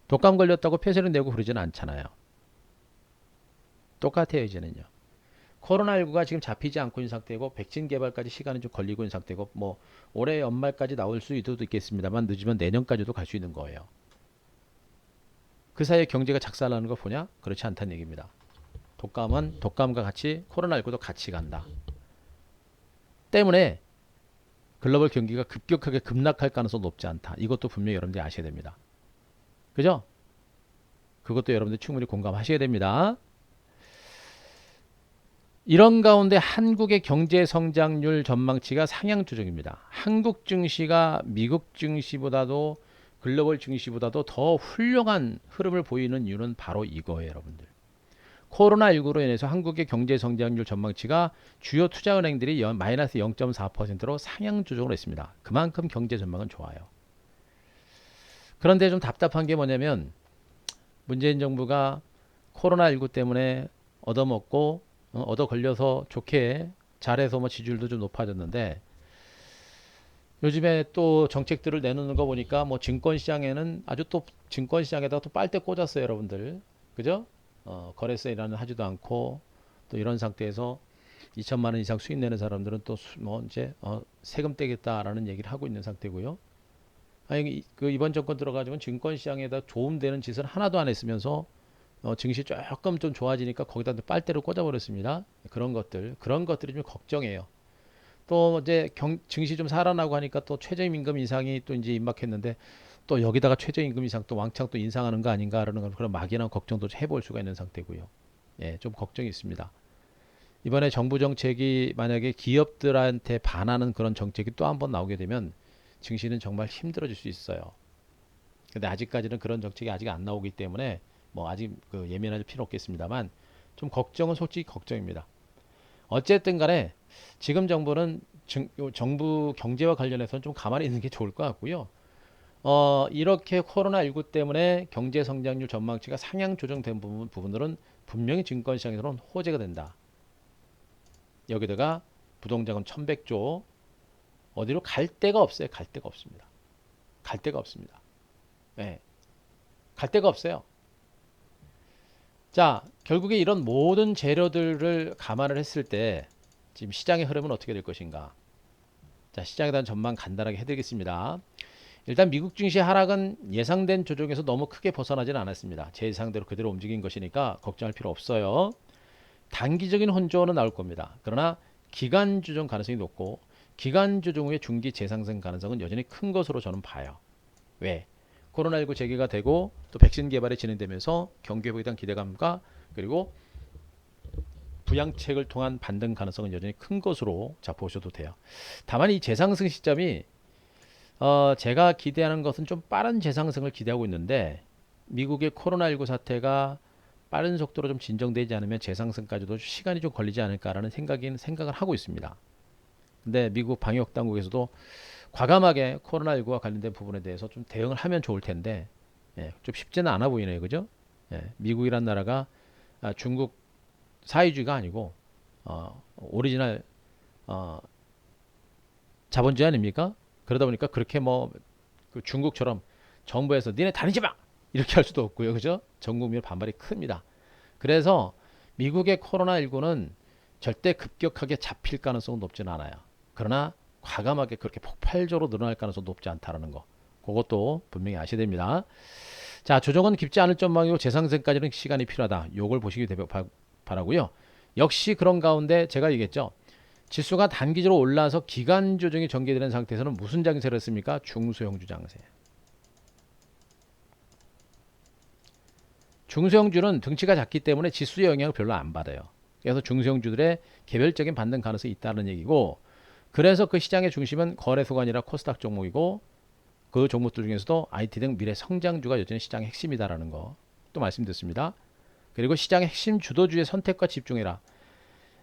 독감 걸렸다고 폐쇄령 내고 그러지는 않잖아요. 똑같아요, 이제는요. 코로나19가 지금 잡히지 않고 있는 상태고 백신 개발까지 시간이 좀 걸리고 있는 상태고 올해 연말까지 나올 수도 있겠습니다만 늦으면 내년까지도 갈 수 있는 거예요. 그 사이에 경제가 작살나는 거 보냐? 그렇지 않다는 얘기입니다. 독감은 독감과 같이 코로나19도 같이 간다. 때문에 글로벌 경기가 급격하게 급락할 가능성이 높지 않다. 이것도 분명히 여러분들이 아셔야 됩니다. 그죠? 그것도 여러분들 충분히 공감하셔야 됩니다. 이런 가운데 한국의 경제 성장률 전망치가 상향 조정입니다. 한국 증시가 미국 증시보다도 글로벌 증시보다도 더 훌륭한 흐름을 보이는 이유는 바로 이거예요, 여러분들. 코로나19로 인해서 한국의 경제 성장률 전망치가 주요 투자은행들이 마이너스 0.4%로 상향 조정을 했습니다. 그만큼 경제 전망은 좋아요. 그런데 좀 답답한 게 뭐냐면 문재인 정부가 코로나19 때문에 얻어 걸려서 좋게 잘해서 지지율도 좀 높아졌는데 요즘에 또 정책들을 내놓는 거 보니까 증권시장에는 증권시장에다가 또 빨대 꽂았어요, 여러분들. 그죠? 거래세 일하는 하지도 않고 또 이런 상태에서 2천만 원 이상 수익 내는 사람들은 또 이제 세금 떼겠다라는 얘기를 하고 있는 상태고요. 아니 이번 정권 들어가지고 증권시장에다 도움되는 짓을 하나도 안 했으면서 증시 조금 좀 좋아지니까 거기다 빨대를 꽂아버렸습니다. 그런 것들이 좀 걱정이에요. 또 이제 증시 좀 살아나고 하니까 또 최저임금 인상이 또 이제 임박했는데 또 여기다가 최저임금 인상 또 왕창 또 인상하는 거 아닌가라는 그런 막연한 걱정도 해볼 수가 있는 상태고요. 예, 좀 걱정이 있습니다. 이번에 정부 정책이 만약에 기업들한테 반하는 그런 정책이 또 한 번 나오게 되면 증시는 정말 힘들어질 수 있어요. 근데 아직까지는 그런 정책이 아직 안 나오기 때문에 아직 예민할 필요 없겠습니다만 좀 걱정은 솔직히 걱정입니다. 어쨌든 간에 지금 정부는 정부 경제와 관련해서는 좀 가만히 있는 게 좋을 것 같고요. 이렇게 코로나19 때문에 경제 성장률 전망치가 상향 조정된 부분들은 분명히 증권시장에서는 호재가 된다. 여기다가 부동자금 1100조 어디로 갈 데가 없어요. 갈 데가 없습니다. 갈 데가 없습니다. 네. 갈 데가 없어요. 자, 결국에 이런 모든 재료들을 감안을 했을 때 지금 시장의 흐름은 어떻게 될 것인가? 자, 시장에 대한 전망 간단하게 해드리겠습니다. 일단 미국 증시 하락은 예상된 조정에서 너무 크게 벗어나지는 않았습니다. 제 예상대로 그대로 움직인 것이니까 걱정할 필요 없어요. 단기적인 혼조는 나올 겁니다. 그러나 기간 조정 가능성이 높고 기간 조정 후에 중기 재상승 가능성은 여전히 큰 것으로 저는 봐요. 왜? 코로나19 재개가 되고 또 백신 개발이 진행되면서 경기 회복에 대한 기대감과 그리고 부양책을 통한 반등 가능성은 여전히 큰 것으로 보셔도 돼요. 다만 이 재상승 시점이 제가 기대하는 것은 좀 빠른 재상승을 기대하고 있는데 미국의 코로나19 사태가 빠른 속도로 좀 진정되지 않으면 재상승까지도 시간이 좀 걸리지 않을까라는 생각을 하고 있습니다. 근데 미국 방역 당국에서도 과감하게 코로나19와 관련된 부분에 대해서 좀 대응을 하면 좋을 텐데 좀 쉽지는 않아 보이네요. 그죠? 미국이란 나라가 중국 사회주의가 아니고 오리지널 자본주의 아닙니까? 그러다 보니까 그렇게 뭐 그 중국처럼 정부에서 니네 다니지 마 이렇게 할 수도 없고요. 그죠? 전 국민의 반발이 큽니다. 그래서 미국의 코로나19는 절대 급격하게 잡힐 가능성은 높지는 않아요. 그러나 과감하게 그렇게 폭발적으로 늘어날 가능성은 높지 않다는 거. 그것도 분명히 아셔야 됩니다. 자, 조정은 깊지 않을 전망이고 재상승까지는 시간이 필요하다. 요걸 보시기 바라고요. 역시 그런 가운데 제가 얘기했죠. 지수가 단기적으로 올라서 기간 조정이 전개되는 상태에서는 무슨 장세를 했습니까? 중소형주 장세. 중소형주는 등치가 작기 때문에 지수의 영향을 별로 안 받아요. 그래서 중소형주들의 개별적인 반등 가능성이 있다는 얘기고, 그래서 그 시장의 중심은 거래소가 아니라 코스닥 종목이고, 그 종목들 중에서도 IT 등 미래 성장주가 여전히 시장의 핵심이다라는 거 또 말씀드렸습니다. 그리고 시장의 핵심 주도주의 선택과 집중해라.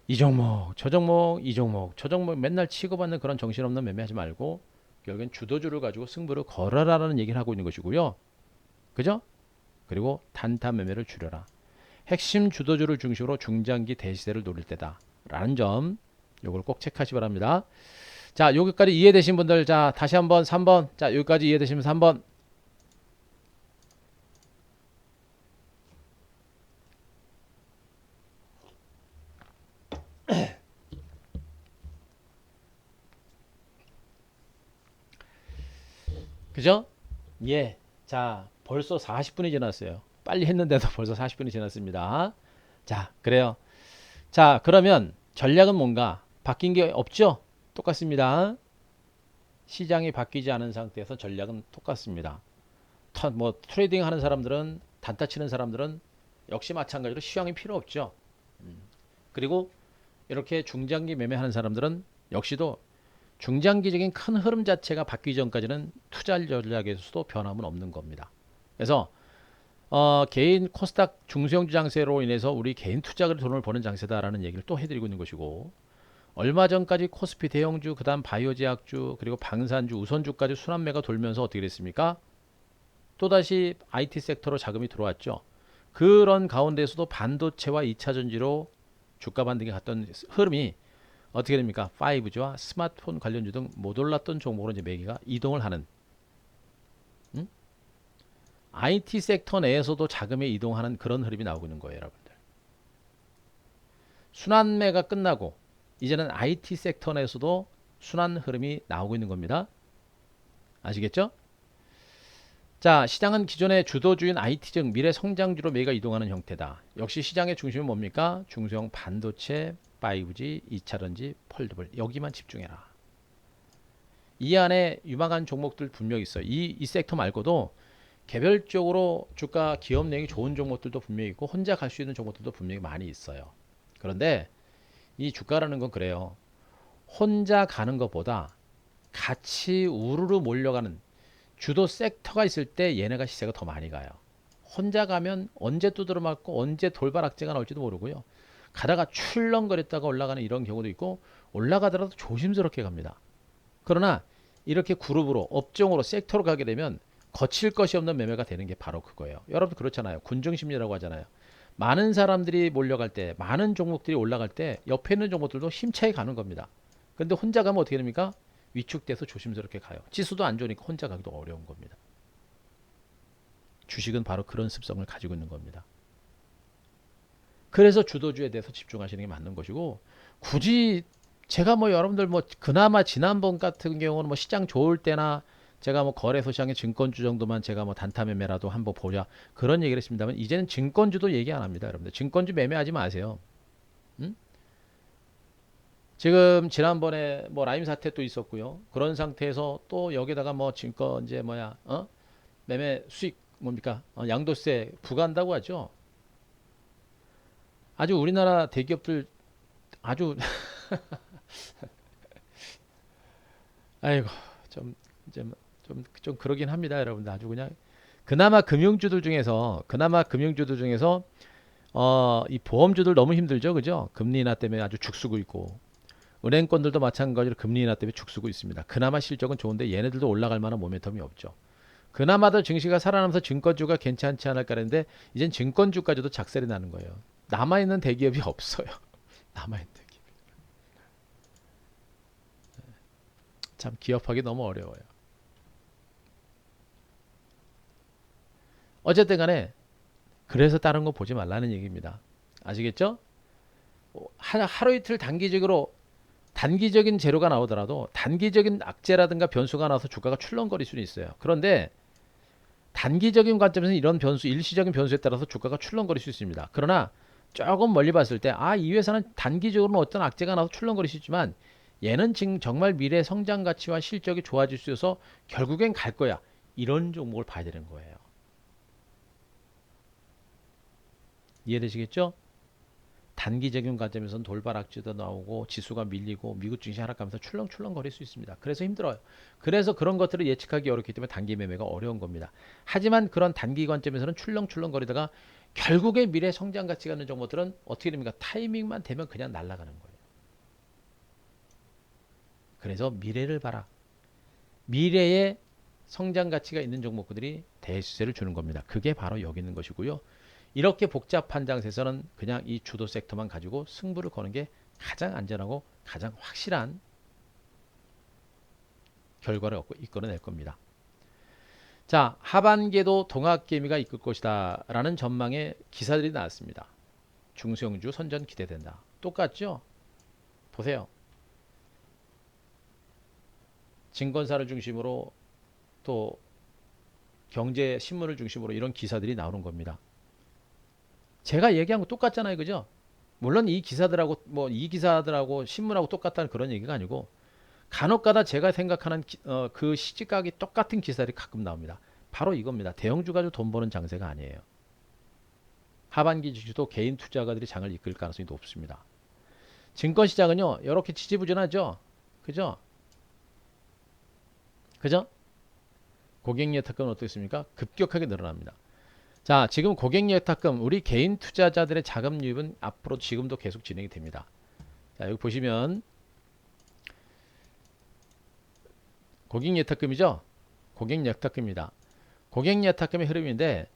이 종목, 저 종목, 이 종목, 저 종목 맨날 치고받는 그런 정신없는 매매하지 말고 결국엔 주도주를 가지고 승부를 걸어라라는 얘기를 하고 있는 것이고요. 그죠? 그리고 단타 매매를 줄여라. 핵심 주도주를 중심으로 중장기 대시세를 노릴 때다. 라는 점, 요걸 꼭 체크하시기 바랍니다. 자, 여기까지 이해되신 분들, 자, 다시 한번 3번. 자, 여기까지 이해되시면 3번. 그죠? 예. 자, 벌써 40분이 지났어요. 빨리 했는데도 벌써 40분이 지났습니다. 자, 그래요. 자, 그러면 전략은 뭔가? 바뀐 게 없죠? 똑같습니다. 시장이 바뀌지 않은 상태에서 전략은 똑같습니다. 뭐 트레이딩 하는 사람들은, 단타 치는 사람들은 역시 마찬가지로 시황이 필요 없죠. 그리고 이렇게 중장기 매매하는 사람들은 역시도 중장기적인 큰 흐름 자체가 바뀌기 전까지는 투자 전략에서도 변함은 없는 겁니다. 그래서 개인 코스닥 중소형주 장세로 인해서 우리 개인 투자를 돈을 버는 장세다라는 얘기를 또 해드리고 있는 것이고, 얼마 전까지 코스피 대형주, 그 다음 바이오제약주, 그리고 방산주, 우선주까지 순환매가 돌면서 어떻게 됐습니까? 또다시 IT 섹터로 자금이 들어왔죠. 그런 가운데서도 반도체와 2차전지로 주가 반등이 갔던 흐름이 어떻게 됩니까? 5G와 스마트폰 관련주 등 못 올랐던 종목으로 이제 매기가 이동을 하는, IT 섹터 내에서도 자금이 이동하는 그런 흐름이 나오고 있는 거예요, 여러분들. 순환매가 끝나고 이제는 IT 섹터 내에서도 순환 흐름이 나오고 있는 겁니다. 아시겠죠? 자, 시장은 기존의 주도주인 IT 등 미래 성장주로 매가 이동하는 형태다. 역시 시장의 중심은 뭡니까? 중소형 반도체, 5G, 2차전지, 폴더블. 여기만 집중해라. 이 안에 유망한 종목들 분명히 있어요. 이 섹터 말고도 개별적으로 주가 기업 내용이 좋은 종목들도 분명히 있고 혼자 갈 수 있는 종목들도 분명히 많이 있어요. 그런데 이 주가라는 건 그래요. 혼자 가는 것보다 같이 우르르 몰려가는 주도 섹터가 있을 때 얘네가 시세가 더 많이 가요. 혼자 가면 언제 두드러 맞고 언제 돌발 악재가 나올지도 모르고요. 가다가 출렁거렸다가 올라가는 이런 경우도 있고, 올라가더라도 조심스럽게 갑니다. 그러나 이렇게 그룹으로 업종으로 섹터로 가게 되면 거칠 것이 없는 매매가 되는 게 바로 그거예요. 여러분 그렇잖아요. 군중심리라고 하잖아요. 많은 사람들이 몰려갈 때, 많은 종목들이 올라갈 때 옆에 있는 종목들도 힘차게 가는 겁니다. 근데 혼자 가면 어떻게 됩니까? 위축돼서 조심스럽게 가요. 지수도 안 좋으니까 혼자 가기도 어려운 겁니다. 주식은 바로 그런 습성을 가지고 있는 겁니다. 그래서 주도주에 대해서 집중하시는 게 맞는 것이고, 굳이 제가 뭐 여러분들 뭐 그나마 지난번 같은 경우는 뭐 시장 좋을 때나 제가 뭐 거래소 시장의 증권주 정도만 제가 뭐 단타 매매라도 한번 보자 그런 얘기를 했습니다만, 이제는 증권주도 얘기 안 합니다. 여러분들 증권주 매매하지 마세요. 응? 지금 지난번에 뭐 라임 사태 또 있었고요. 그런 상태에서 또 여기다가 뭐 증권 이제 뭐야 매매 수익 뭡니까 양도세 부과한다고 하죠. 아주 우리나라 대기업들 아주 아이고 좀 이제 좀 그러긴 합니다, 여러분들. 아주 그냥 그나마 금융주들 중에서 이 보험주들 너무 힘들죠, 그죠? 금리 인하 때문에 아주 죽쓰고 있고, 은행권들도 마찬가지로 금리 인하 때문에 죽쓰고 있습니다. 그나마 실적은 좋은데 얘네들도 올라갈 만한 모멘텀이 없죠. 그나마도 증시가 살아나면서 증권주가 괜찮지 않을까 했는데 이젠 증권주까지도 작살이 나는 거예요. 남아있는 대기업이 없어요. 남아있는 대기업. 참 기업하기 너무 어려워요. 어쨌든 간에 그래서 다른 거 보지 말라는 얘기입니다. 아시겠죠? 하루 이틀 단기적인 재료가 나오더라도 단기적인 악재라든가 변수가 나와서 주가가 출렁거릴 수는 있어요. 그런데 단기적인 관점에서는 이런 변수, 일시적인 변수에 따라서 주가가 출렁거릴 수 있습니다. 그러나 조금 멀리 봤을 때, 이 회사는 단기적으로는 어떤 악재가 나서 출렁거릴 수 있지만 얘는 지금 정말 미래 성장 가치와 실적이 좋아질 수 있어서 결국엔 갈 거야. 이런 종목을 봐야 되는 거예요. 이해되시겠죠? 단기적인 관점에서는 돌발 악재도 나오고 지수가 밀리고 미국 증시 하락하면서 출렁출렁 거릴 수 있습니다. 그래서 힘들어요. 그래서 그런 것들을 예측하기 어렵기 때문에 단기 매매가 어려운 겁니다. 하지만 그런 단기 관점에서는 출렁출렁 거리다가 결국에 미래 성장 가치가 있는 종목들은 어떻게 됩니까? 타이밍만 되면 그냥 날아가는 거예요. 그래서 미래를 봐라. 미래에 성장 가치가 있는 종목들이 대수세를 주는 겁니다. 그게 바로 여기 있는 것이고요. 이렇게 복잡한 장세에서는 그냥 이 주도 섹터만 가지고 승부를 거는 게 가장 안전하고 가장 확실한 결과를 이끌어낼 겁니다. 자, 하반기에도 동학개미가 이끌 것이다 라는 전망의 기사들이 나왔습니다. 중소형주 선전 기대된다. 똑같죠? 보세요. 증권사를 중심으로 또 경제 신문을 중심으로 이런 기사들이 나오는 겁니다. 제가 얘기한 거 똑같잖아요. 그죠? 물론 이 기사들하고 신문하고 똑같다는 그런 얘기가 아니고 간혹가다 제가 생각하는 그 시지각이 똑같은 기사들이 가끔 나옵니다. 바로 이겁니다. 대형주 가지고 돈 버는 장세가 아니에요. 하반기 주식도 개인 투자가들이 장을 이끌 가능성이 높습니다. 증권시장은요. 이렇게 지지부진하죠. 그죠? 그죠? 고객예탁금은 어떻습니까? 급격하게 늘어납니다. 자, 지금 고객예탁금 우리 개인 투자자들의 자금 유입은 앞으로 지금도 계속 진행이 됩니다. 자, 여기 보시면 고객예탁금이죠. 고객예탁금입니다. 고객예탁금의 흐름인데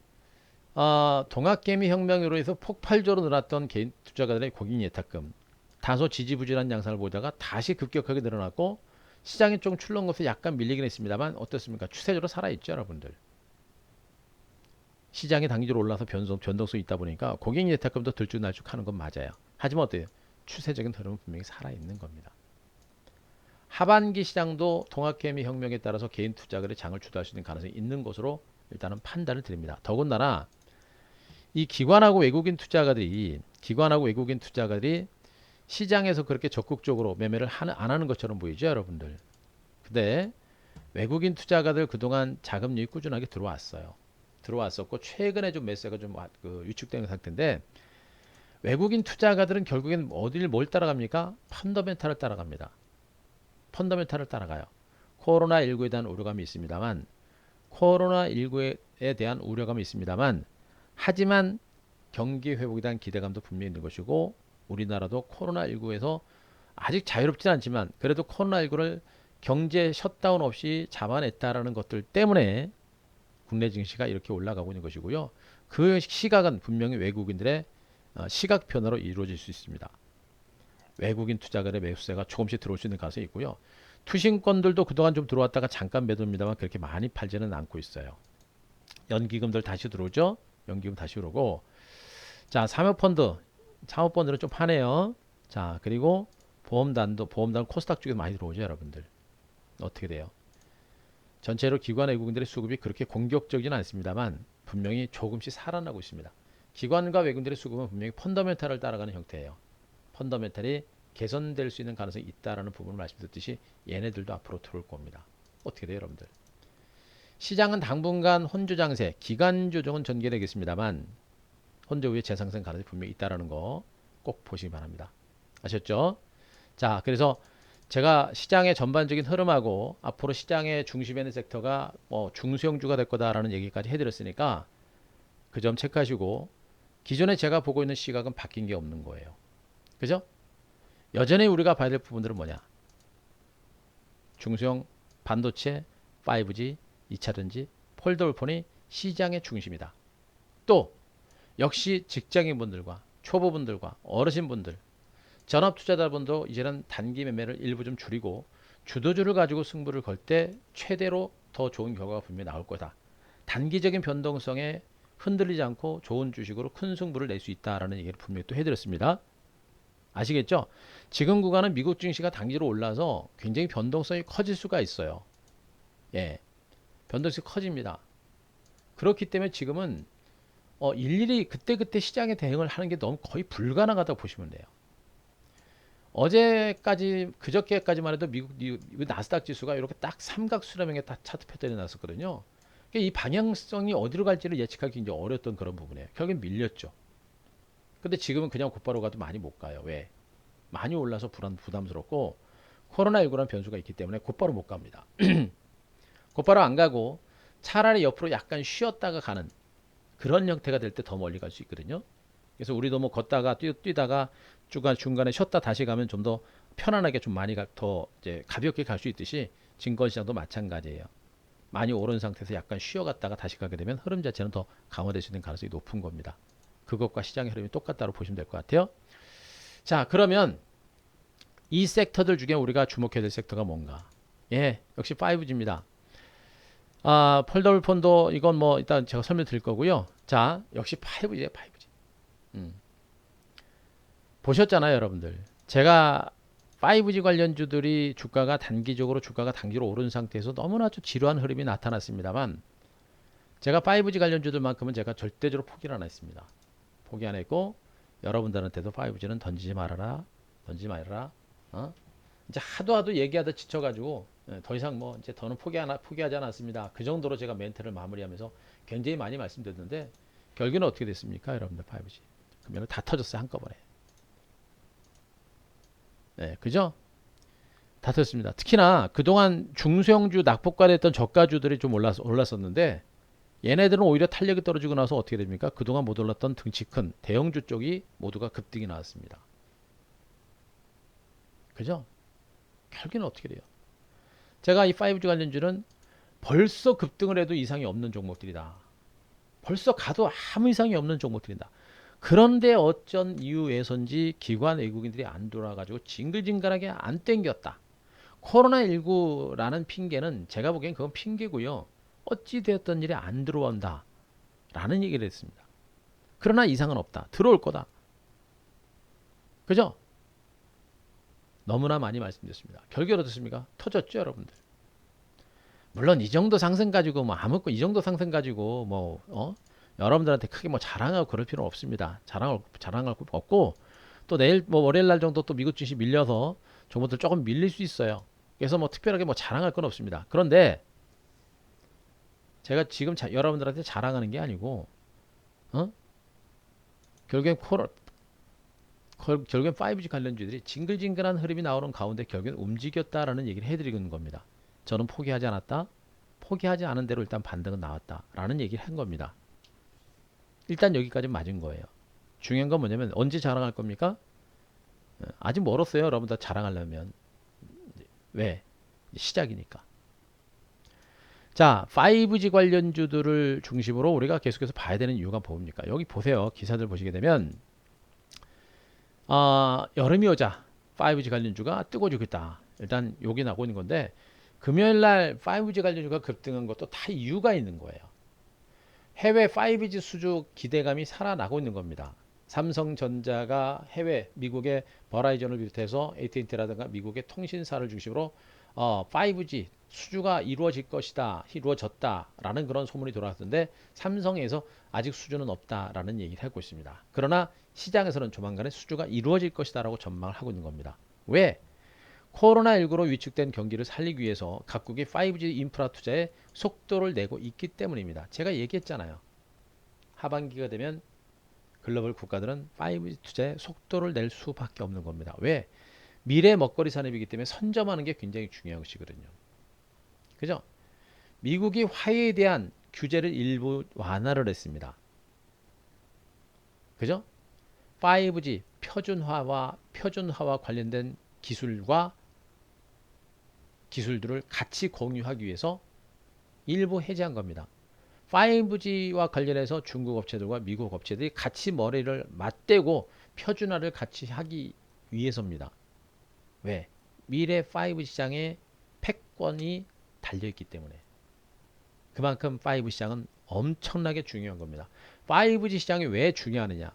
동학개미 혁명으로 해서 폭발적으로 늘었던 개인 투자가들의 고객예탁금 다소 지지부진한 양상을 보다가 다시 급격하게 늘어났고 시장이 좀 출렁거려서 약간 밀리긴 했습니다만 어떻습니까? 추세적으로 살아있죠, 여러분들. 시장이 단기적으로 올라서 변동성이 있다 보니까 고객 예탁금도 들쭉날쭉 하는 건 맞아요. 하지만 어때요? 추세적인 흐름은 분명히 살아있는 겁니다. 하반기 시장도 동학개미 혁명에 따라서 개인 투자가들의 장을 주도할 수 있는 가능성이 있는 것으로 일단은 판단을 드립니다. 더군다나 이 기관하고 외국인 투자가들이 시장에서 그렇게 적극적으로 매매를 안 하는 것처럼 보이죠, 여러분들. 근데 외국인 투자가들 그동안 자금 유입 꾸준하게 들어왔었고 최근에 좀 매수가 좀 위축되는 상태인데 외국인 투자가들은 결국엔 뭘 따라갑니까? 펀더멘탈을 따라갑니다. 펀더멘탈을 따라가요. 코로나19에 대한 우려감이 있습니다만 하지만 경기 회복에 대한 기대감도 분명히 있는 것이고 우리나라도 코로나19에서 아직 자유롭지는 않지만 그래도 코로나19를 경제 셧다운 없이 잡아냈다라는 것들 때문에 국내 증시가 이렇게 올라가고 있는 것이고요. 그 시각은 분명히 외국인들의 시각 변화로 이루어질 수 있습니다. 외국인 투자가의 매수세가 조금씩 들어올 수 있는 가능성이 있고요. 투신권들도 그동안 좀 들어왔다가 잠깐 매도입니다만 그렇게 많이 팔지는 않고 있어요. 연기금들 다시 들어오죠. 연기금 다시 오르고 자 사모펀드는 좀 파네요. 자 그리고 보험단 코스닥 쪽에 많이 들어오죠, 여러분들. 어떻게 돼요? 전체로 기관 외국인들의 수급이 그렇게 공격적이진 않습니다만 분명히 조금씩 살아나고 있습니다. 기관과 외국인들의 수급은 분명히 펀더멘탈을 따라가는 형태예요. 펀더멘탈이 개선될 수 있는 가능성이 있다라는 부분을 말씀드렸듯이 얘네들도 앞으로 들어올 겁니다. 어떻게 돼요, 여러분들? 시장은 당분간 혼조 장세, 기간 조정은 전개되겠습니다만 혼조 후에 재상승 가능성이 분명히 있다라는 거 꼭 보시기 바랍니다. 아셨죠? 자, 그래서 제가 시장의 전반적인 흐름하고 앞으로 시장의 중심에 있는 섹터가 중소형주가 될 거다라는 얘기까지 해드렸으니까 그 점 체크하시고 기존에 제가 보고 있는 시각은 바뀐 게 없는 거예요. 그죠? 여전히 우리가 봐야 될 부분들은 뭐냐? 중소형 반도체, 5G, 2차전지, 폴더블폰이 시장의 중심이다. 또 역시 직장인분들과 초보분들과 어르신분들 전업투자자분도 이제는 단기 매매를 일부 좀 줄이고 주도주를 가지고 승부를 걸 때 최대로 더 좋은 결과가 분명히 나올 거다. 단기적인 변동성에 흔들리지 않고 좋은 주식으로 큰 승부를 낼 수 있다라는 얘기를 분명히 또 해드렸습니다. 아시겠죠? 지금 구간은 미국 증시가 단기로 올라서 굉장히 변동성이 커질 수가 있어요. 예, 변동성이 커집니다. 그렇기 때문에 지금은 일일이 그때그때 시장에 대응을 하는 게 너무 거의 불가능하다고 보시면 돼요. 어제까지 그저께까지만 해도 미국 나스닥 지수가 이렇게 딱 삼각수렴형의 딱 차트 패턴이 났었거든요. 이 방향성이 어디로 갈지를 예측하기 굉장히 어려웠던 그런 부분이에요. 결국엔 밀렸죠. 근데 지금은 그냥 곧바로 가도 많이 못 가요. 왜? 많이 올라서 부담스럽고 코로나19라는 변수가 있기 때문에 곧바로 못 갑니다. 곧바로 안 가고 차라리 옆으로 약간 쉬었다가 가는 그런 형태가 될 때 더 멀리 갈 수 있거든요. 그래서 우리도 뭐 걷다가 뛰다가 중간에 쉬었다 다시 가면 좀 더 편안하게 좀 많이 더 이제 가볍게 갈 수 있듯이 증권시장도 마찬가지예요. 많이 오른 상태에서 약간 쉬어갔다가 다시 가게 되면 흐름 자체는 더 강화될 수 있는 가능성이 높은 겁니다. 그것과 시장의 흐름이 똑같다고 보시면 될 것 같아요. 자, 그러면 이 섹터들 중에 우리가 주목해야 될 섹터가 뭔가? 예, 역시 5G입니다. 폴더블 폰도 이건 뭐 일단 제가 설명드릴 거고요. 자, 역시 5G예요, 5G. 보셨잖아요, 여러분들. 제가 5G 관련주들이 주가가 단기로 오른 상태에서 너무나 좀 지루한 흐름이 나타났습니다만 제가 5G 관련주들만큼은 제가 절대적으로 포기를 안 했습니다. 포기 안 했고 여러분들한테도 5G는 던지지 말아라. 이제 하도 얘기하다 지쳐가지고 더 이상 뭐 이제 더는 포기하지 않았습니다. 그 정도로 제가 멘트를 마무리하면서 굉장히 많이 말씀드렸는데 결국에는 어떻게 됐습니까, 여러분들 5G? 그러면 다 터졌어요, 한꺼번에. 네, 그죠? 다 터졌습니다. 특히나 그동안 중소형주 낙폭과됐던 저가주들이 좀 올랐었는데 얘네들은 오히려 탄력이 떨어지고 나서 어떻게 됩니까? 그동안 못 올랐던 등치 큰 대형주 쪽이 모두가 급등이 나왔습니다. 그죠? 결국에는 어떻게 돼요? 제가 이 5G 관련주는 벌써 급등을 해도 이상이 없는 종목들이다. 벌써 가도 아무 이상이 없는 종목들이다. 그런데 어쩐 이유에선지 기관 외국인들이 안 돌아가지고 징글징글하게 안 땡겼다. 코로나19라는 핑계는 제가 보기엔 그건 핑계고요. 어찌 되었던 일이 안 들어온다. 라는 얘기를 했습니다. 그러나 이상은 없다. 들어올 거다. 그죠? 너무나 많이 말씀드렸습니다. 결과는 어떻습니까? 터졌죠, 여러분들. 물론 이 정도 상승 가지고 이 정도 상승 가지고 여러분들한테 크게 뭐 자랑하고 그럴 필요는 없습니다. 자랑할 거 없고 또 내일 뭐 월요일 날 정도 또 미국 주식 밀려서 종목들 조금 밀릴 수 있어요. 그래서 뭐 특별하게 뭐 자랑할 건 없습니다. 그런데 제가 지금 여러분들한테 자랑하는 게 아니고 결국엔 5G 관련주들이 징글징글한 흐름이 나오는 가운데 결국엔 움직였다라는 얘기를 해드리는 겁니다. 저는 포기하지 않았다. 포기하지 않은 대로 일단 반등은 나왔다라는 얘기를 한 겁니다. 일단 여기까지 맞은 거예요. 중요한 건 뭐냐면 언제 자랑할 겁니까? 아직 멀었어요. 여러분 다 자랑하려면. 왜? 시작이니까. 자, 5G 관련주들을 중심으로 우리가 계속해서 봐야 되는 이유가 뭡니까? 여기 보세요. 기사들 보시게 되면 여름이 오자 5G 관련주가 뜨거워지고 있다. 일단 여기 나오고 있는 건데 금요일날 5G 관련주가 급등한 것도 다 이유가 있는 거예요. 해외 5G 수주 기대감이 살아나고 있는 겁니다. 삼성전자가 해외 미국의 버라이전을 비롯해서 AT&T라든가 미국의 통신사를 중심으로 5G 수주가 이루어졌다라는 그런 소문이 돌아왔는데 삼성에서 아직 수주는 없다라는 얘기를 하고 있습니다. 그러나 시장에서는 조만간에 수주가 이루어질 것이다라고 전망을 하고 있는 겁니다. 왜? 코로나19로 위축된 경기를 살리기 위해서 각국이 5G 인프라 투자에 속도를 내고 있기 때문입니다. 제가 얘기했잖아요. 하반기가 되면 글로벌 국가들은 5G 투자에 속도를 낼 수밖에 없는 겁니다. 왜? 미래 먹거리 산업이기 때문에 선점하는 게 굉장히 중요한 것이거든요. 그죠? 미국이 화웨이에 대한 규제를 일부 완화를 했습니다. 그죠? 5G 표준화와 관련된 기술들을 같이 공유하기 위해서 일부 해제한 겁니다. 5G와 관련해서 중국 업체들과 미국 업체들이 같이 머리를 맞대고 표준화를 같이 하기 위해서입니다. 왜? 미래 5G 시장에 패권이 달려있기 때문에 그만큼 5 시장은 엄청나게 중요한 겁니다. 5G 시장이 왜 중요하느냐?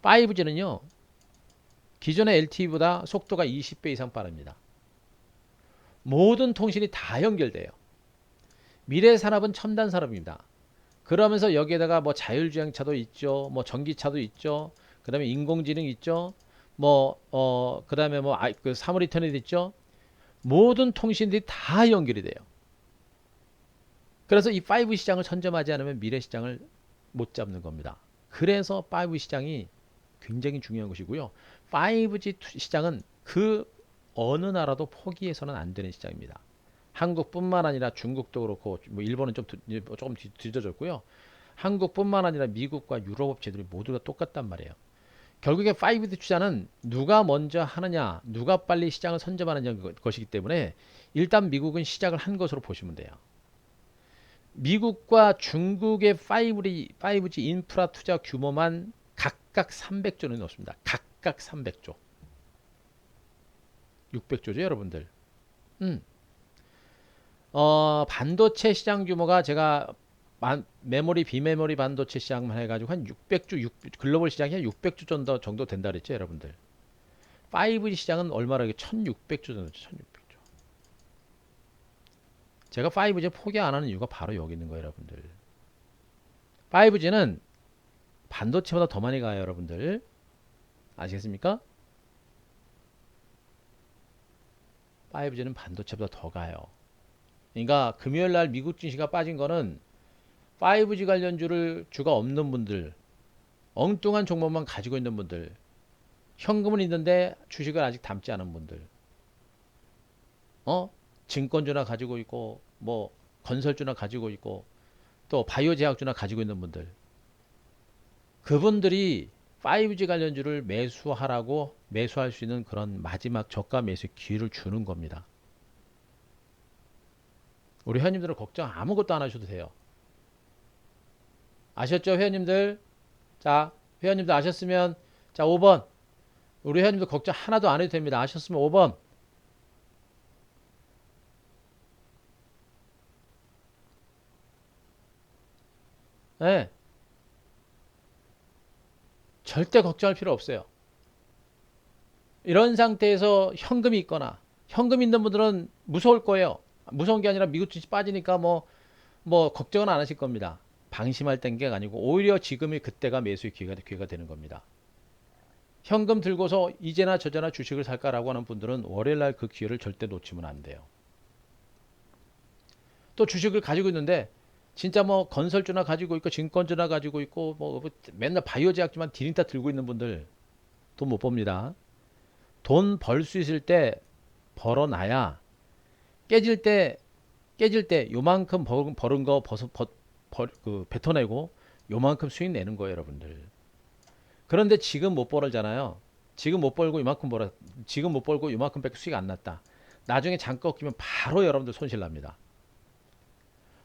5G는요, 기존의 LTE보다 속도가 20배 이상 빠릅니다. 모든 통신이 다 연결돼요. 미래 산업은 첨단 산업입니다. 그러면서 여기에다가 뭐 자율주행차도 있죠, 뭐 전기차도 있죠, 그 다음에 인공지능 있죠, 그 다음에 그 사물 인터넷 있죠. 모든 통신들이 다 연결이 돼요. 그래서 이 5 시장을 선점하지 않으면 미래 시장을 못 잡는 겁니다. 그래서 5 시장이 굉장히 중요한 것이고요. 5G 시장은 그 어느 나라도 포기해서는 안 되는 시장입니다. 한국뿐만 아니라 중국도 그렇고 뭐 일본은 조금 뒤져졌고요. 한국뿐만 아니라 미국과 유럽 업체들이 모두 다 똑같단 말이에요. 결국에 5G 투자는 누가 먼저 하느냐, 누가 빨리 시장을 선점하느냐 것이기 때문에 일단 미국은 시작을 한 것으로 보시면 돼요. 미국과 중국의 5G 인프라 투자 규모만 각각 300조는 넘습니다. 각각 300조. 600조죠, 여러분들. 반도체 시장 규모가 제가 메모리, 비메모리 반도체 시장만 해가지고 한 600조, 글로벌 시장이 한 600조 정도 된다 그랬죠, 여러분들. 5G 시장은 얼마라고 1600조 정도죠, 1600조. 제가 5G 포기 안 하는 이유가 바로 여기 있는 거예요, 여러분들. 5G는 반도체보다 더 많이 가요, 여러분들. 아시겠습니까? 5G는 반도체보다 더 가요. 그러니까 금요일 날 미국 증시가 빠진 거는 5G 주가 없는 분들, 엉뚱한 종목만 가지고 있는 분들, 현금은 있는데 주식을 아직 담지 않은 분들, 증권주나 가지고 있고, 뭐 건설주나 가지고 있고, 또 바이오 제약주나 가지고 있는 분들, 그분들이 5G 관련주를 매수할 수 있는 그런 마지막 저가 매수 기회를 주는 겁니다. 우리 회원님들은 걱정 아무것도 안 하셔도 돼요. 아셨죠, 회원님들? 자, 회원님들 아셨으면, 자, 5번. 우리 회원님들 걱정 하나도 안 해도 됩니다. 아셨으면 5번. 네. 절대 걱정할 필요 없어요. 이런 상태에서 현금이 있거나, 현금 있는 분들은 무서울 거예요. 무서운 게 아니라 미국 주식 빠지니까 걱정은 안 하실 겁니다. 방심할 땐게 아니고 오히려 지금이 그때가 매수의 기회가 되는 겁니다. 현금 들고서 이제나 저제나 주식을 살까라고 하는 분들은 월요일날 그 기회를 절대 놓치면 안 돼요. 또 주식을 가지고 있는데 진짜 건설주나 가지고 있고 증권주나 가지고 있고 맨날 바이오 제약주만 디린다 들고 있는 분들 돈 못 법니다. 돈 벌 수 있을 때 벌어놔야 깨질 때 요만큼 버는 거 뱉어내고 요만큼 수익 내는 거예요, 여러분들. 그런데 지금 못 벌잖아요. 지금 못 벌고 지금 못 벌고 요만큼밖에 수익 안 났다. 나중에 장 꺾이면 바로 여러분들 손실 납니다.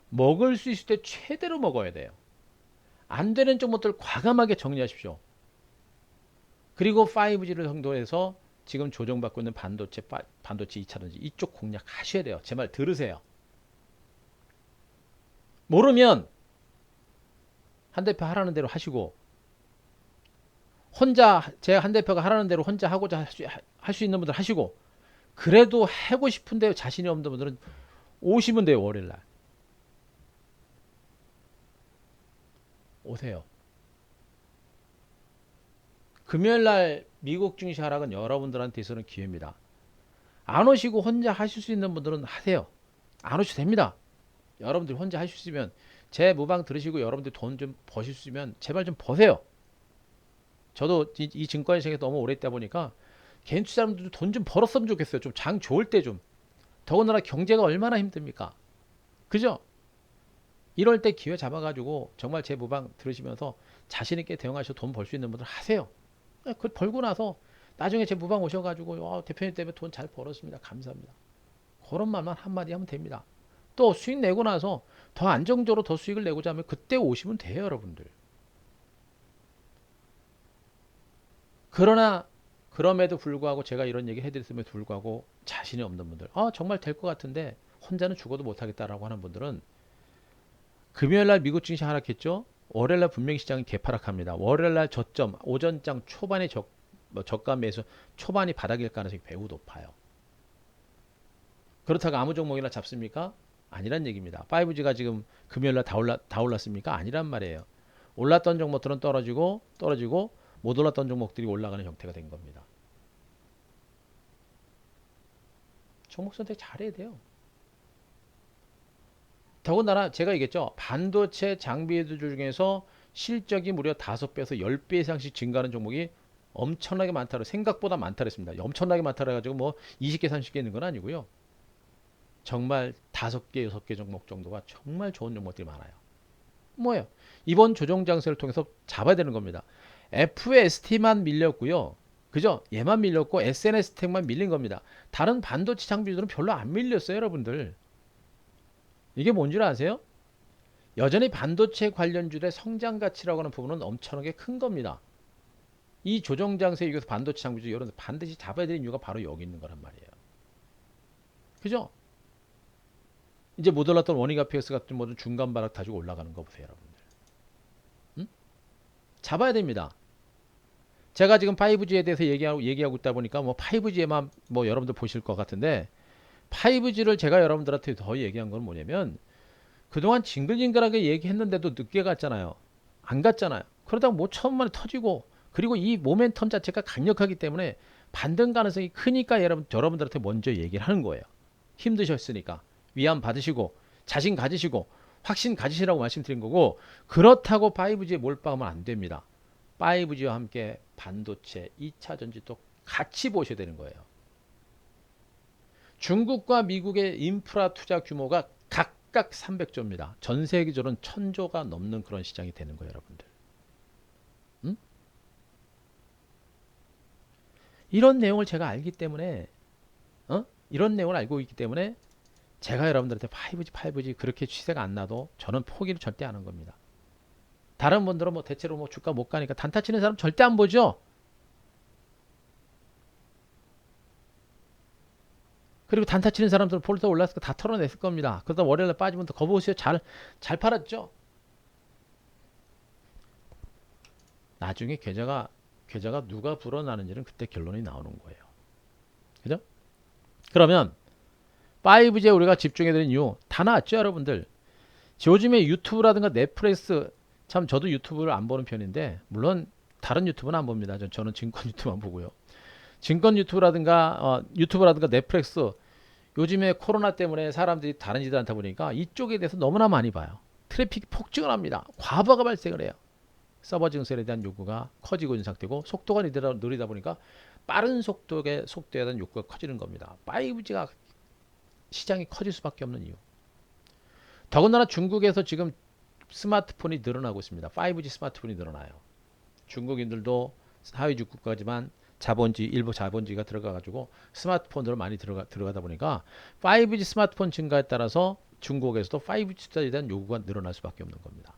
먹을 수 있을 때 최대로 먹어야 돼요. 안 되는 쪽목들 과감하게 정리하십시오. 그리고 5G를 정도해서 지금 조정받고 있는 반도체 2차전지 이쪽 공략하셔야 돼요. 제 말 들으세요. 모르면 한 대표 하라는 대로 하시고 제 한 대표가 하라는 대로 혼자 하고자 할 수 있는 분들 하시고 그래도 하고 싶은데 자신이 없는 분들은 오시면 돼요. 월요일날 오세요. 금요일날 미국 증시 하락은 여러분들한테 있어서는 기회입니다. 안 오시고 혼자 하실 수 있는 분들은 하세요. 안 오셔도 됩니다. 여러분들 혼자 하실 수 있으면 제 무방 들으시고 여러분들 돈 좀 버실 수 있으면 제발 좀 버세요. 저도 이 증권 시장에 너무 오래 있다 보니까 개인 투자자분들도 돈 좀 벌었으면 좋겠어요. 좀 장 좋을 때 좀. 더군다나 경제가 얼마나 힘듭니까? 그죠? 이럴 때 기회 잡아가지고 정말 제 무방 들으시면서 자신있게 대응하셔서 돈 벌 수 있는 분들 하세요. 그 벌고 나서 나중에 제 무방 오셔가지고 대표님 때문에 돈 잘 벌었습니다. 감사합니다. 그런 말만 한마디 하면 됩니다. 또 수익 내고 나서 더 안정적으로 더 수익을 내고자 하면 그때 오시면 돼요, 여러분들. 그러나 그럼에도 불구하고 제가 이런 얘기 해드렸음에도 불구하고 자신이 없는 분들, 정말 될 것 같은데 혼자는 죽어도 못하겠다라고 하는 분들은 금요일날 미국 증시 하락했죠. 월요일날 분명히 시장은 개파락합니다. 월요일날 저점 오전장 초반에 저가 매수 초반이 바닥일 가능성이 매우 높아요. 그렇다고 아무 종목이나 잡습니까? 아니란 얘기입니다. 5G가 지금 금요일날 다 올랐습니까? 아니란 말이에요. 올랐던 종목들은 떨어지고 못 올랐던 종목들이 올라가는 형태가 된 겁니다. 종목 선택 잘해야 돼요. 더군다나 제가 얘기했죠. 반도체 장비들 중에서 실적이 무려 5배에서 10배 이상씩 증가하는 종목이 엄청나게 많다고 생각보다 많다 그랬습니다. 엄청나게 많다 그래가지고 뭐 20개 30개 있는 건 아니고요. 정말 5개 6개 종목 정도가 정말 좋은 종목들이 많아요. 뭐예요? 이번 조정 장세를 통해서 잡아야 되는 겁니다. FST만 밀렸고요. 그죠? 얘만 밀렸고 SNS텍만 밀린 겁니다. 다른 반도체 장비들은 별로 안 밀렸어요, 여러분들. 이게 뭔지 아세요? 여전히 반도체 관련주의 성장 가치라고 하는 부분은 엄청나게 큰 겁니다. 이 조정 장세에 의해서 반도체 장비주 여러분들 반드시 잡아야 되는 이유가 바로 여기 있는 거란 말이에요. 그죠? 이제 못 올랐던 원익아피엑스 같은 모든 중간 바닥 다지고 올라가는 거 보세요, 여러분들. 응? 잡아야 됩니다. 제가 지금 5G에 대해서 얘기하고 있다 보니까 뭐 5G에만 뭐 여러분들 보실 것 같은데 5G를 제가 여러분들한테 더 얘기한 건 뭐냐면 그동안 징글징글하게 얘기했는데도 늦게 갔잖아요. 안 갔잖아요. 그러다가 뭐 처음 만에 터지고 그리고 이 모멘텀 자체가 강력하기 때문에 반등 가능성이 크니까 여러분들한테 먼저 얘기를 하는 거예요. 힘드셨으니까 위안 받으시고 자신 가지시고 확신 가지시라고 말씀드린 거고 그렇다고 5G에 몰빵하면 안 됩니다. 5G와 함께 반도체 2차 전지도 같이 보셔야 되는 거예요. 중국과 미국의 인프라 투자 규모가 각각 300조입니다. 전 세계적으로는 1000조가 넘는 그런 시장이 되는 거예요, 여러분들. 응? 이런 내용을 제가 알기 때문에 이런 내용을 알고 있기 때문에 제가 여러분들한테 5G 그렇게 시세가 안 나도 저는 포기를 절대 안 한 겁니다. 다른 분들은 뭐 대체로 뭐 주가 못 가니까 단타 치는 사람 절대 안 보죠. 그리고 단타 치는 사람들은 폴더 올랐을 거 다 털어냈을 겁니다. 그러다 월요일에 빠지면 또 거보세요. 잘 팔았죠. 나중에 계좌가 누가 불어나는지는 그때 결론이 나오는 거예요. 그죠? 그러면 5G에 우리가 집중해야 되는 이유 다 나왔죠, 여러분들. 요즘에 유튜브라든가 넷플릭스 참 저도 유튜브를 안 보는 편인데 물론 다른 유튜브는 안 봅니다. 저는 증권 유튜브만 보고요. 증권 유튜브라든가 넷플릭스 요즘에 코로나 때문에 사람들이 다른 짓을 않다 보니까 이쪽에 대해서 너무나 많이 봐요. 트래픽이 폭증을 합니다. 과부하가 발생을 해요. 서버 증설에 대한 요구가 커지고 있는 상태고 속도가 느리다 보니까 빠른 속도에 대한 요구가 커지는 겁니다. 5G가 시장이 커질 수밖에 없는 이유. 더군다나 중국에서 지금 스마트폰이 늘어나고 있습니다. 5G 스마트폰이 늘어나요. 중국인들도 사회주의 국가지만 일부 자본주의가 들어가가지고 스마트폰으로 많이 들어가다 보니까 5G 스마트폰 증가에 따라서 중국에서도 5G 투자에 대한 요구가 늘어날 수밖에 없는 겁니다.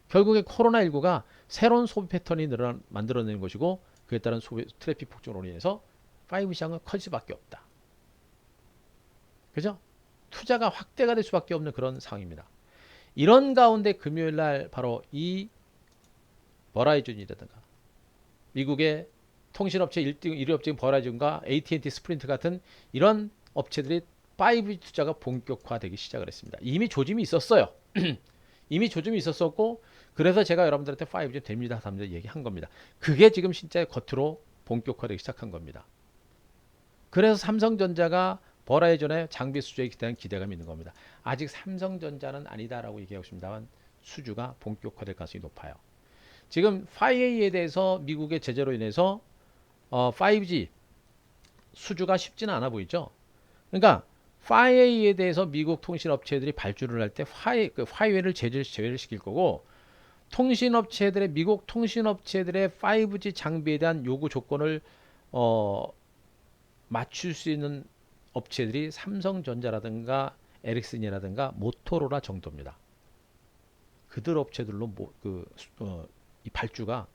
결국에 코로나19가 새로운 소비 패턴이 만들어내는 것이고 그에 따른 트래픽 폭증으로 인해서 5G 시장은 커질 수밖에 없다. 그죠? 투자가 확대가 될 수밖에 없는 그런 상황입니다. 이런 가운데 금요일날 바로 이 버라이즌이라든가 미국의 통신업체 1위 업체인 버라이즌과 AT&T 스프린트 같은 이런 업체들이 5G 투자가 본격화되기 시작을 했습니다. 이미 조짐이 있었어요. 이미 조짐이 있었었고 그래서 제가 여러분들한테 5G 됩니다. 하면서 얘기한 겁니다. 그게 지금 진짜 겉으로 본격화되기 시작한 겁니다. 그래서 삼성전자가 버라이즌의 장비 수주에 대한 기대감이 있는 겁니다. 아직 삼성전자는 아니다라고 얘기하고 있습니다만 수주가 본격화될 가능성이 높아요. 지금 5A에 대해서 미국의 제재로 인해서 5G 수주가 쉽지는 않아 보이죠. 그러니까 5A에 대해서 미국 통신업체들이 발주를 할 때 화웨이를 제외를 시킬 거고 미국 통신업체들의 5G 장비에 대한 요구 조건을 맞출 수 있는 업체들이 삼성전자라든가 에릭슨이라든가 모토로라 정도입니다. 그들 업체들로 이 발주가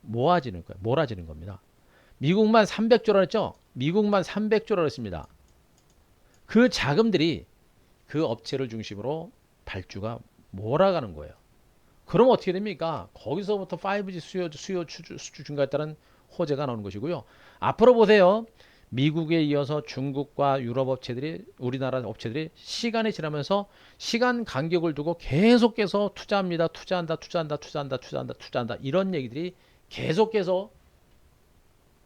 몰아지는 겁니다. 미국만 300조라 했죠? 미국만 300조라 했습니다. 그 자금들이 그 업체를 중심으로 발주가 몰아가는 거예요. 그럼 어떻게 됩니까? 거기서부터 5G 수요 수주 증가에 따른 호재가 나오는 것이고요. 앞으로 보세요. 미국에 이어서 중국과 유럽 업체들이 우리나라 업체들이 시간이 지나면서 시간 간격을 두고 계속해서 투자합니다. 투자한다. 이런 얘기들이 계속해서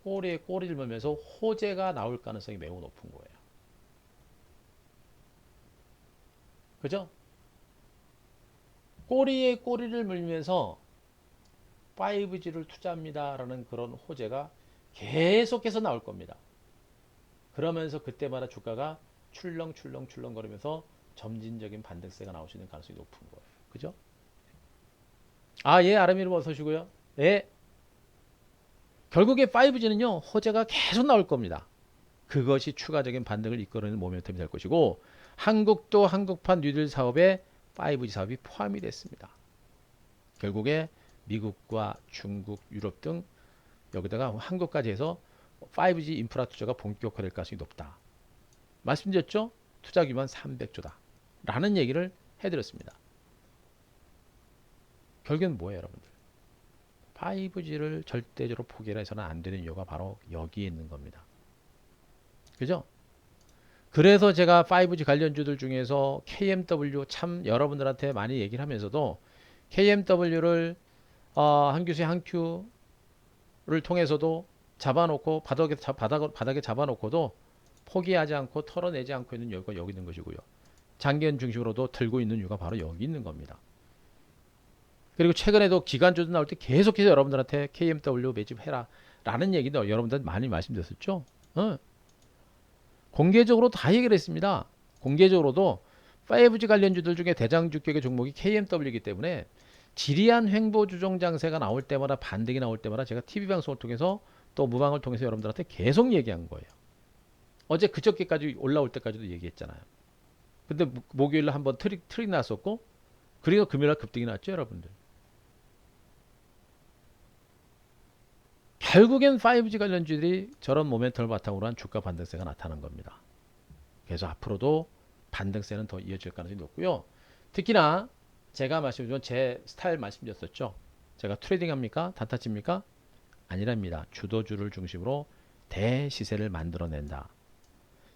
꼬리에 꼬리를 물면서 호재가 나올 가능성이 매우 높은 거예요. 그죠? 꼬리에 꼬리를 물면서 5G를 투자합니다라는 그런 호재가 계속해서 나올 겁니다. 그러면서 그때마다 주가가 출렁출렁 거리면서 점진적인 반등세가 나올 수 있는 가능성이 높은 거예요. 그죠? 아, 예, 아르미님 어서 오시고요. 예. 결국에 5G는요, 호재가 계속 나올 겁니다. 그것이 추가적인 반등을 이끌어내는 모멘텀이 될 것이고, 한국도 한국판 뉴딜 사업에 5G 사업이 포함이 됐습니다. 결국에 미국과 중국, 유럽 등 여기다가 한국까지 해서 5G 인프라 투자가 본격화될 가능성이 높다. 말씀드렸죠? 투자 규모는 300조다. 라는 얘기를 해드렸습니다. 결국엔 뭐예요, 여러분들? 5G를 절대적으로 포기해서는 안 되는 이유가 바로 여기에 있는 겁니다. 그죠? 그래서 제가 5G 관련주들 중에서 KMW 참 여러분들한테 많이 얘기를 하면서도 KMW를 한규수의 한큐를 통해서도 잡아놓고 바닥에 잡아놓고도 포기하지 않고 털어내지 않고 있는 이유가 여기 있는 것이고요. 장기현 중심으로도 들고 있는 이유가 바로 여기 있는 겁니다. 그리고 최근에도 기관주도 나올 때 계속해서 여러분들한테 KMW 매집해라 라는 얘기도 여러분들한테 많이 말씀드렸었죠. 공개적으로 다 얘기를 했습니다. 공개적으로도 5G 관련주들 중에 대장주격의 종목이 KMW이기 때문에 지리한 횡보 주종 장세가 나올 때마다 반등이 나올 때마다 제가 TV 방송을 통해서 또 무방을 통해서 여러분들한테 계속 얘기한 거예요. 어제 그저께까지 올라올 때까지도 얘기했잖아요. 근데 목요일에 한번 트릭 났었고 그리고 금요일날 급등이 났죠, 여러분들. 결국엔 5G 관련주들이 저런 모멘텀을 바탕으로 한 주가 반등세가 나타난 겁니다. 그래서 앞으로도 반등세는 더 이어질 가능성이 높고요. 특히나 제가 말씀드린 제 스타일 말씀드렸었죠. 제가 트레이딩 합니까? 단타 칩니까? 아니랍니다. 주도주를 중심으로 대시세를 만들어낸다.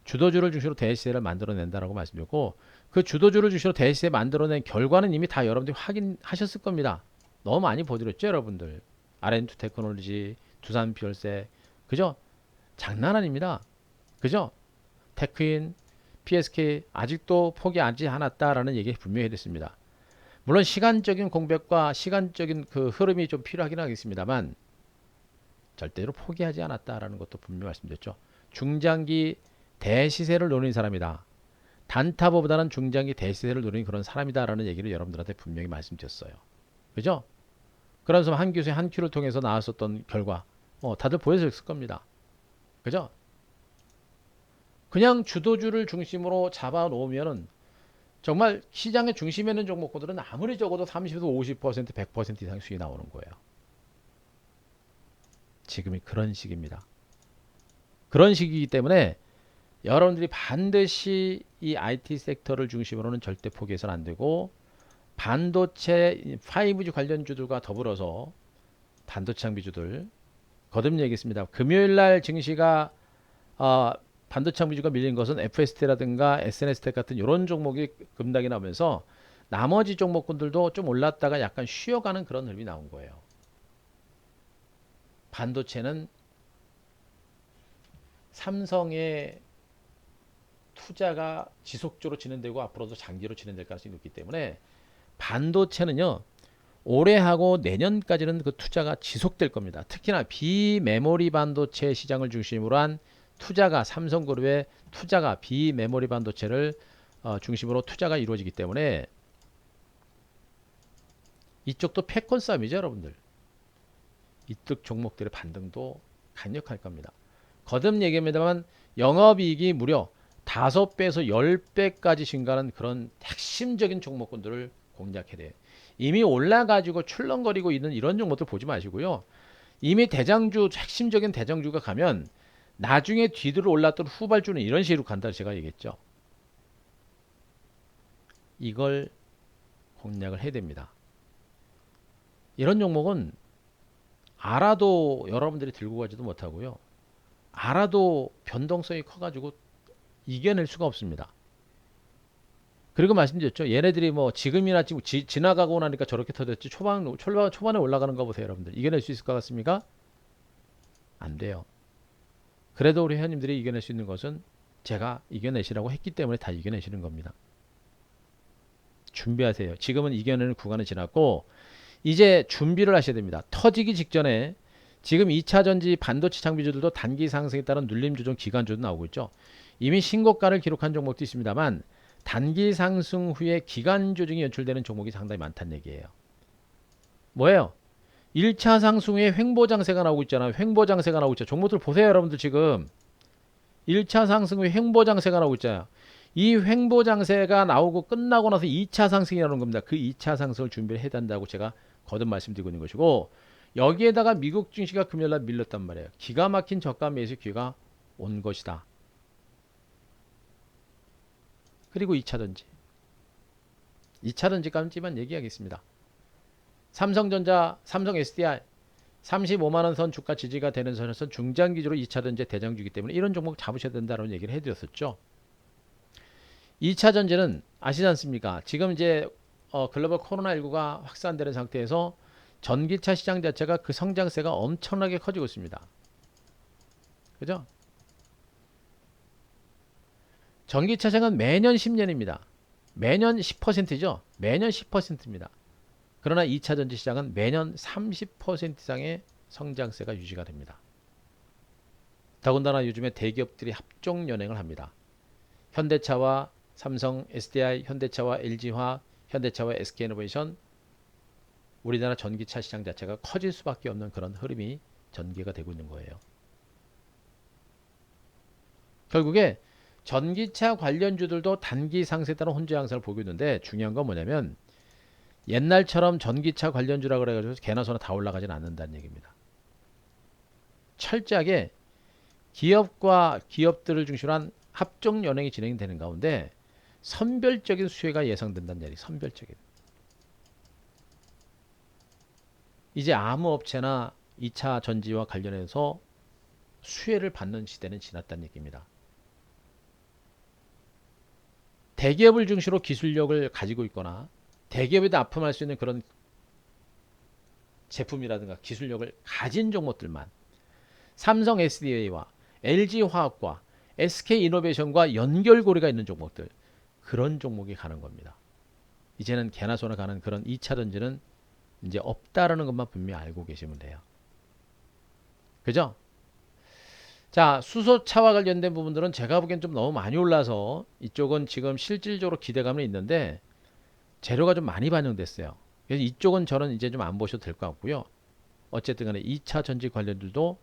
주도주를 중심으로 대시세를 만들어낸다라고 말씀드렸고 그 주도주를 중심으로 대시세 만들어낸 결과는 이미 다 여러분들이 확인하셨을 겁니다. 너무 많이 보여드렸죠, 여러분들. R&D 테크놀로지, 두산 비열세, 그죠? 장난 아닙니다. 그죠? 테크인, PSK 아직도 포기하지 않았다라는 얘기 분명히 해드렸습니다. 물론 시간적인 공백과 시간적인 그 흐름이 좀 필요하긴 하겠습니다만 절대로 포기하지 않았다라는 것도 분명히 말씀드렸죠. 중장기 대시세를 노리는 사람이다. 단타보다는 중장기 대시세를 노리는 그런 사람이다라는 얘기를 여러분들한테 분명히 말씀드렸어요. 그죠? 그러면서 한규수의 한큐를 통해서 나왔었던 결과 다들 보여졌을 겁니다. 그죠? 그냥 주도주를 중심으로 잡아놓으면은 정말 시장의 중심에 있는 종목들은 아무리 적어도 30에서 50%, 100% 이상 수익이 나오는 거예요. 지금이 그런 시기입니다. 그런 시기이기 때문에 여러분들이 반드시 이 IT 섹터를 중심으로는 절대 포기해서는 안 되고 반도체 5G 관련주들과 더불어서 반도체 장비주들 거듭 얘기했습니다. 금요일날 증시가 반도체 장비주가 밀린 것은 FST라든가 SNS텍 같은 이런 종목이 급락이 나오면서 나머지 종목군들도 좀 올랐다가 약간 쉬어가는 그런 흐름이 나온 거예요. 반도체는 삼성의 투자가 지속적으로 진행되고 앞으로도 장기로 진행될 가능성이 높기 때문에 반도체는요 올해하고 내년까지는 그 투자가 지속될 겁니다. 특히나 비메모리 반도체 시장을 중심으로 한 투자가 삼성그룹의 투자가 비메모리 반도체를 중심으로 투자가 이루어지기 때문에 이쪽도 패권 싸움이죠, 여러분들. 이쪽 종목들의 반등도 강력할 겁니다. 거듭 얘기합니다만 영업이익이 무려 5배에서 10배까지 증가하는 그런 핵심적인 종목군들을 공략해야 돼요. 이미 올라가지고 출렁거리고 있는 이런 종목들 보지 마시고요. 이미 대장주 핵심적인 대장주가 가면 나중에 뒤로 올랐던 후발주는 이런 식으로 간다 제가 얘기했죠. 이걸 공략을 해야 됩니다. 이런 종목은 알아도 여러분들이 들고 가지도 못하고요. 알아도 변동성이 커가지고 이겨낼 수가 없습니다. 그리고 말씀드렸죠. 얘네들이 뭐 지금이나 지금 지나가고 나니까 저렇게 터졌지 초반에 올라가는 거 보세요. 여러분들 이겨낼 수 있을 것 같습니까? 안 돼요. 그래도 우리 회원님들이 이겨낼 수 있는 것은 제가 이겨내시라고 했기 때문에 다 이겨내시는 겁니다. 준비하세요. 지금은 이겨내는 구간이 지났고 이제 준비를 하셔야 됩니다. 터지기 직전에 지금 2차 전지 반도체 장비주들도 단기 상승에 따른 눌림 조정 기간주도 나오고 있죠. 이미 신고가를 기록한 종목도 있습니다만 단기 상승 후에 기간 조정이 연출되는 종목이 상당히 많다는 얘기예요. 뭐예요? 1차 상승 후에 횡보장세가 나오고 있잖아요. 횡보장세가 나오고 있죠. 종목들 보세요, 여러분들 지금. 1차 상승 후에 횡보장세가 나오고 있잖아요. 이 횡보장세가 나오고 끝나고 나서 2차 상승이 나오는 겁니다. 그 2차 상승을 준비를 해야 된다고 제가 거듭 말씀드리고 있는 것이고 여기에다가 미국 증시가 금요일날 밀렸단 말이에요. 기가 막힌 저가 매수 기회가 온 것이다. 그리고 2차 전지. 2차 전지까지만 얘기하겠습니다. 삼성전자, 삼성 SDI 35만원 선 주가 지지가 되는 선에서 중장기적으로 2차 전지 대장주이기 때문에 이런 종목 잡으셔야 된다는 얘기를 해드렸었죠. 2차 전지는 아시지 않습니까? 지금 이제 글로벌 코로나19가 확산되는 상태에서 전기차 시장 자체가 그 성장세가 엄청나게 커지고 있습니다. 그죠? 전기차 시장은 매년 10년입니다. 매년 10%죠. 매년 10%입니다. 그러나 2차 전지 시장은 매년 30% 이상의 성장세가 유지가 됩니다. 더군다나 요즘에 대기업들이 합종 연행을 합니다. 현대차와 삼성, SDI, 현대차와 LG화학, 현대차와 SK이노베이션 우리나라 전기차 시장 자체가 커질 수밖에 없는 그런 흐름이 전개가 되고 있는 거예요. 결국에 전기차 관련주들도 단기 상승에 따른 혼조 양상을 보고 있는데 중요한 건 뭐냐면 옛날처럼 전기차 관련주라 그래가지고 개나 소나 다 올라가진 않는다는 얘기입니다. 철저하게 기업과 기업들을 중심으로 한 합종 연행이 진행되는 가운데 선별적인 수혜가 예상된다는 얘기. 선별적인. 이제 아무 업체나 2차 전지와 관련해서 수혜를 받는 시대는 지났다는 얘기입니다. 대기업을 중심으로 기술력을 가지고 있거나 대기업에도 납품할 수 있는 그런 제품이라든가 기술력을 가진 종목들만 삼성 SDA와 LG화학과 SK이노베이션과 연결고리가 있는 종목들 그런 종목이 가는 겁니다. 이제는 개나 소나 가는 그런 2차 전지는 이제 없다라는 것만 분명히 알고 계시면 돼요. 그죠? 자, 수소차와 관련된 부분들은 제가 보기엔 좀 너무 많이 올라서 이쪽은 지금 실질적으로 기대감은 있는데 재료가 좀 많이 반영됐어요. 그래서 이쪽은 저는 이제 좀 안 보셔도 될 것 같고요. 어쨌든 간에 2차 전지 관련들도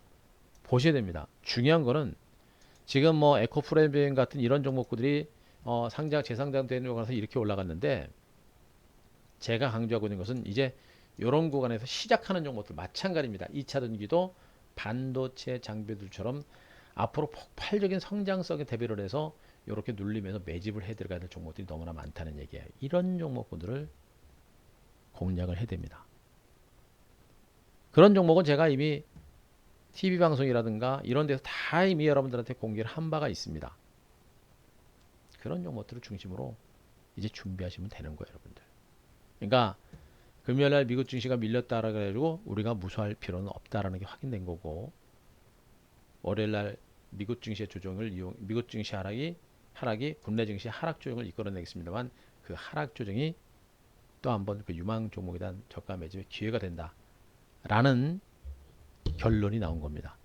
보셔야 됩니다. 중요한 거는 지금 뭐 에코프레임 같은 이런 종목들이 재상장되는 거라서 이렇게 올라갔는데 제가 강조하고 있는 것은 이제 이런 구간에서 시작하는 종목들 마찬가지입니다. 2차 전기도 반도체 장비들처럼 앞으로 폭발적인 성장성에 대비를 해서 이렇게 눌리면서 매집을 해 들어가야 될 종목들이 너무나 많다는 얘기예요. 이런 종목들을 공략을 해야 됩니다. 그런 종목은 제가 이미 TV 방송이라든가 이런 데서 다 이미 여러분들한테 공개를 한 바가 있습니다. 그런 종목들을 중심으로 이제 준비하시면 되는 거예요, 여러분들. 그러니까 금요일날 미국 증시가 밀렸다라 그래가지고 우리가 무서워할 필요는 없다라는 게 확인된 거고 월요일날 미국 증시의 조정을 미국 증시 하락이 국내 증시 하락 조정을 이끌어내겠습니다만 그 하락 조정이 또 한번 그 유망 종목에 대한 저가 매집의 기회가 된다라는 결론이 나온 겁니다.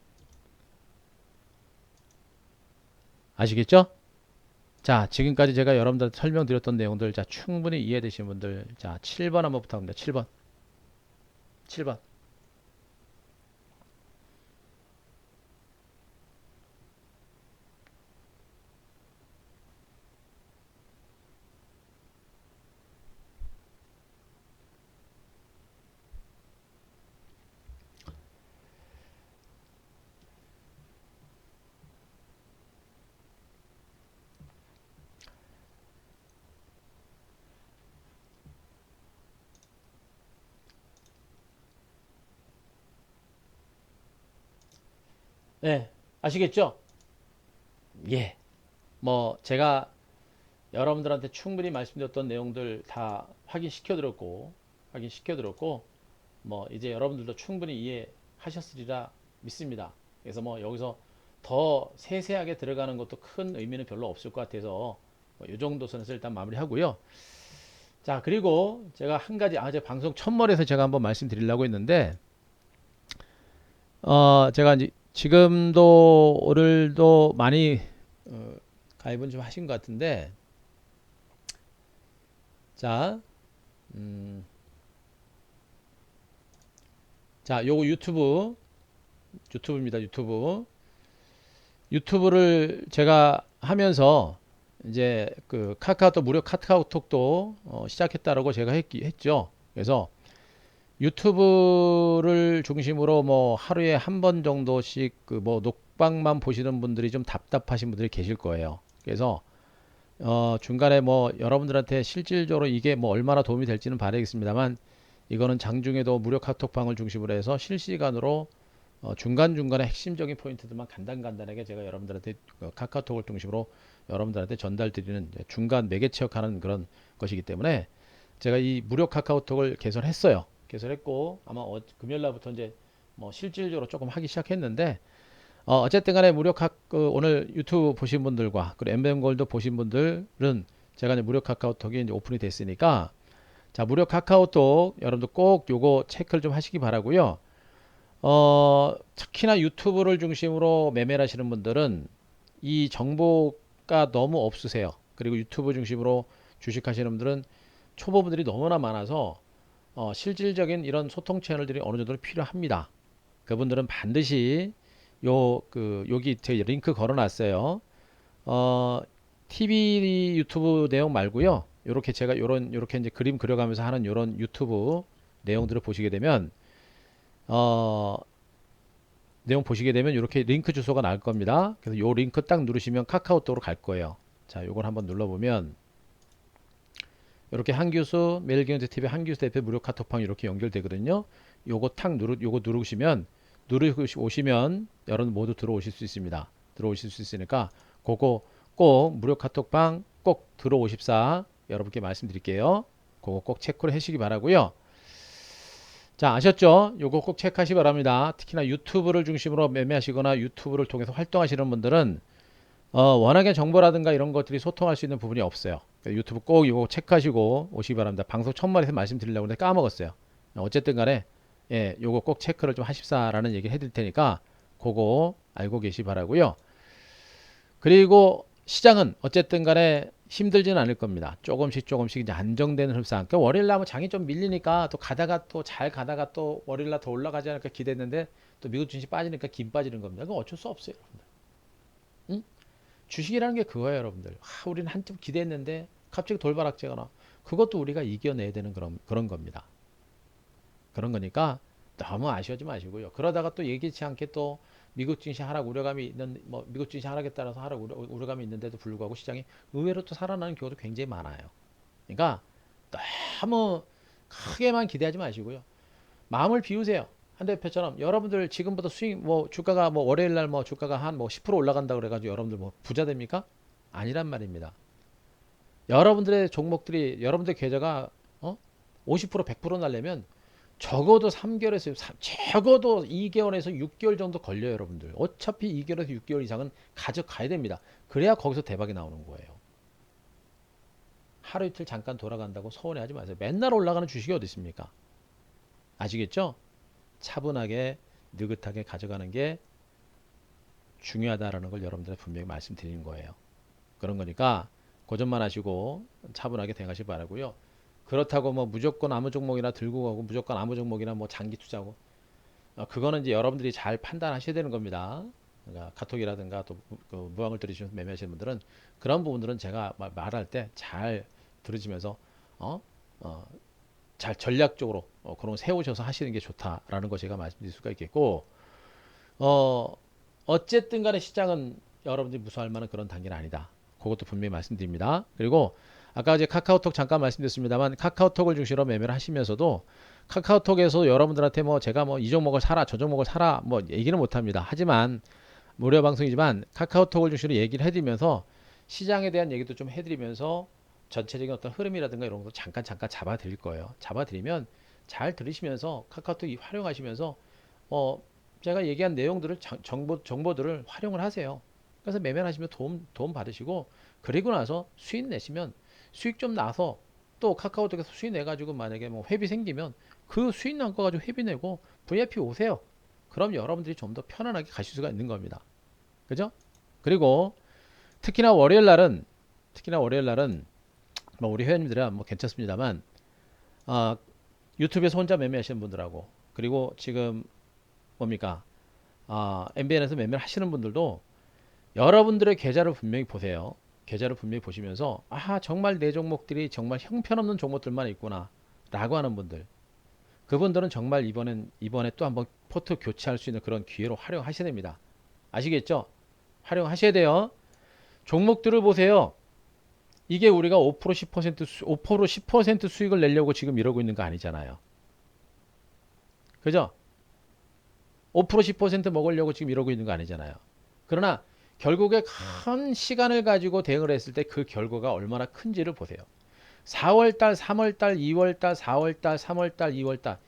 아시겠죠? 자, 지금까지 제가 여러분들한테 설명드렸던 내용들 자 충분히 이해되신 분들 자 7번 한번 부탁합니다. 7번 7번 네, 아시겠죠? 예. 뭐 제가 여러분들한테 충분히 말씀드렸던 내용들 다 확인시켜 드렸고 뭐 이제 여러분들도 충분히 이해하셨으리라 믿습니다. 그래서 뭐 여기서 더 세세하게 들어가는 것도 큰 의미는 별로 없을 것 같아서 뭐이 정도 선에서 일단 마무리하고요. 자, 그리고 제가 한 가지 제 방송 첫머리에서 제가 한번 말씀드리려고 했는데 제가 이제 지금도 오늘도 많이 가입은 좀 하신 것 같은데 자, 음, 자, 요거 유튜브입니다. 유튜브를 제가 하면서 이제 그 카카오톡 무료 카카오톡도 시작했다라고 제가 했죠. 그래서 유튜브를 중심으로 뭐 하루에 한 번 정도씩 그 뭐 녹방만 보시는 분들이 좀 답답하신 분들이 계실 거예요. 그래서 중간에 뭐 여러분들한테 실질적으로 이게 뭐 얼마나 도움이 될지는 봐야겠습니다만 이거는 장중에도 무료 카톡방을 중심으로 해서 실시간으로 중간중간에 핵심적인 포인트들만 간단간단하게 제가 여러분들한테 카카오톡을 중심으로 여러분들한테 전달드리는 중간 매개체 역하는 그런 것이기 때문에 제가 이 무료 카카오톡을 개설했어요. 개설했고 아마 금요일 날부터 이제 뭐 실질적으로 조금 하기 시작했는데 어쨌든 간에 오늘 유튜브 보신 분들과 그리고 엠벤골드 보신 분들은 제가 이제 무료 카카오톡이 이제 오픈이 됐으니까 자, 무료 카카오톡 여러분들 꼭 요거 체크를 좀 하시기 바라고요. 특히나 유튜브를 중심으로 매매를 하시는 분들은 이 정보가 너무 없으세요. 그리고 유튜브 중심으로 주식하시는 분들은 초보분들이 너무나 많아서 실질적인 이런 소통 채널들이 어느 정도 필요합니다. 그분들은 반드시 여기 제 링크 걸어놨어요. 어, TV 유튜브 내용 말고요. 요렇게 제가 요렇게 이제 그림 그려가면서 하는 요런 유튜브 내용들을 보시게 되면 어, 내용 보시게 되면 이렇게 링크 주소가 나올 겁니다. 그래서 요 링크 딱 누르시면 카카오톡으로 갈 거예요. 자, 요걸 한번 눌러보면 이렇게 한규수 매일경제 TV 한규수 대표 무료 카톡방 이렇게 연결되거든요. 요거 누르시면 여러분 모두 들어오실 수 있습니다. 들어오실 수 있으니까 그거 꼭 무료 카톡방 꼭 들어오십사 여러분께 말씀드릴게요. 그거 꼭 체크를 하시기 바라고요. 자, 아셨죠? 요거 꼭 체크하시기 바랍니다. 특히나 유튜브를 중심으로 매매하시거나 유튜브를 통해서 활동하시는 분들은 워낙에 정보라든가 이런 것들이 소통할 수 있는 부분이 없어요. 유튜브 꼭 이거 체크하시고 오시기 바랍니다. 방송 첫말에서 말씀드리려고 했는데 까먹었어요. 어쨌든 간에 예, 요거 꼭 체크를 좀 하십사라는 얘기 해드릴 테니까 그거 알고 계시 바라고요. 그리고 시장은 어쨌든 간에 힘들지는 않을 겁니다. 조금씩 이제 안정되는 흡상. 그러니까 월요일 날뭐 장이 좀 밀리니까 또 가다가 또 잘 가다가 또 월요일 날 더 올라가지 않을까 기대했는데 또 미국 주식 빠지니까 김 빠지는 겁니다. 그건 어쩔 수 없어요, 여러분들. 응? 주식이라는 게 그거예요, 여러분들. 우리는 한참 기대했는데 갑자기 돌바락제가 나. 그것도 우리가 이겨내야 되는 그런 겁니다. 그런 거니까 너무 아쉬워하지 마시고요. 그러다가 또 예기치 않게 또 미국 증시 하락 우려감이 있는 뭐 미국 증시 하락에 따라서 하락 우려감이 있는데도 불구하고 시장이 의외로 또 살아나는 경우도 굉장히 많아요. 그러니까 너무 크게만 기대하지 마시고요. 마음을 비우세요. 한 대표처럼 여러분들 지금부터 수익 뭐 주가가 뭐 월요일 날 뭐 주가가 한 뭐 10% 올라간다 그래가지고 여러분들 뭐 부자 됩니까? 아니란 말입니다. 여러분들의 종목들이 여러분들 계좌가 50% 100% 날려면 적어도 3개월에서 적어도 2개월에서 6개월 정도 걸려요, 여러분들. 어차피 2개월에서 6개월 이상은 가져가야 됩니다. 그래야 거기서 대박이 나오는 거예요. 하루 이틀 잠깐 돌아간다고 서운해하지 마세요. 맨날 올라가는 주식이 어디 있습니까? 아시겠죠? 차분하게 느긋하게 가져가는 게 중요하다라는 걸 여러분들한테 분명히 말씀드리는 거예요. 그런 거니까 고전만 하시고 차분하게 대응하시기 바라고요. 그렇다고 뭐 무조건 아무 종목이나 들고 가고 무조건 아무 종목이나 뭐 장기 투자고 그거는 이제 여러분들이 잘 판단하셔야 되는 겁니다. 그러니까 카톡이라든가 또 그 무항을 들으시면서 매매하시는 분들은 그런 부분들은 제가 말할 때 잘 들으시면서 어? 어, 잘 전략적으로 그런 거 세우셔서 하시는 게 좋다라는 거 제가 말씀드릴 수가 있겠고 어쨌든 간에 시장은 여러분들이 무서워할 만한 그런 단계는 아니다. 그것도 분명히 말씀드립니다. 그리고 아까 이제 카카오톡 잠깐 말씀드렸습니다만 카카오톡을 중심으로 매매를 하시면서도 카카오톡에서 여러분들한테 뭐 제가 뭐 이 종목을 사라 저 종목을 사라 뭐 얘기는 못합니다. 하지만 무료 방송이지만 카카오톡을 중심으로 얘기를 해드리면서 시장에 대한 얘기도 좀 해드리면서 전체적인 어떤 흐름이라든가 이런 것도 잠깐 잡아드릴 거예요. 잡아드리면 잘 들으시면서 카카오톡 활용하시면서 제가 얘기한 내용들을 정보들을 활용을 하세요. 그래서 매매를 하시면 도움 받으시고 그리고 나서 수익 내시면 수익 좀 나서 또 카카오톡에서 수익 내가지고 만약에 뭐 회비 생기면 그 수익 난 거 가지고 회비 내고 VIP 오세요. 그럼 여러분들이 좀 더 편안하게 가실 수가 있는 겁니다. 그죠? 그리고 특히나 월요일 날은 뭐 우리 회원님들은 뭐 괜찮습니다만 아, 유튜브에서 혼자 매매하시는 분들하고 그리고 지금 뭡니까 MBN에서 매매를 하시는 분들도 여러분들의 계좌를 분명히 보세요. 계좌를 분명히 보시면서 정말 내 종목들이 정말 형편없는 종목들만 있구나 라고 하는 분들 그분들은 정말 이번에 또 한번 포트 교체할 수 있는 그런 기회로 활용하셔야 됩니다. 아시겠죠? 활용하셔야 돼요. 종목들을 보세요. 이게 우리가 5% 10% 5% 10% 수익을 내려고 지금 이러고 있는 거 아니잖아요. 그죠? 5% 10% 먹으려고 지금 이러고 있는 거 아니잖아요. 그러나 결국에 큰 시간을 가지고 대응을 했을 때 그 결과가 얼마나 큰지를 보세요. 4월달, 3월달, 2월달, 4월달, 3월달, 2월달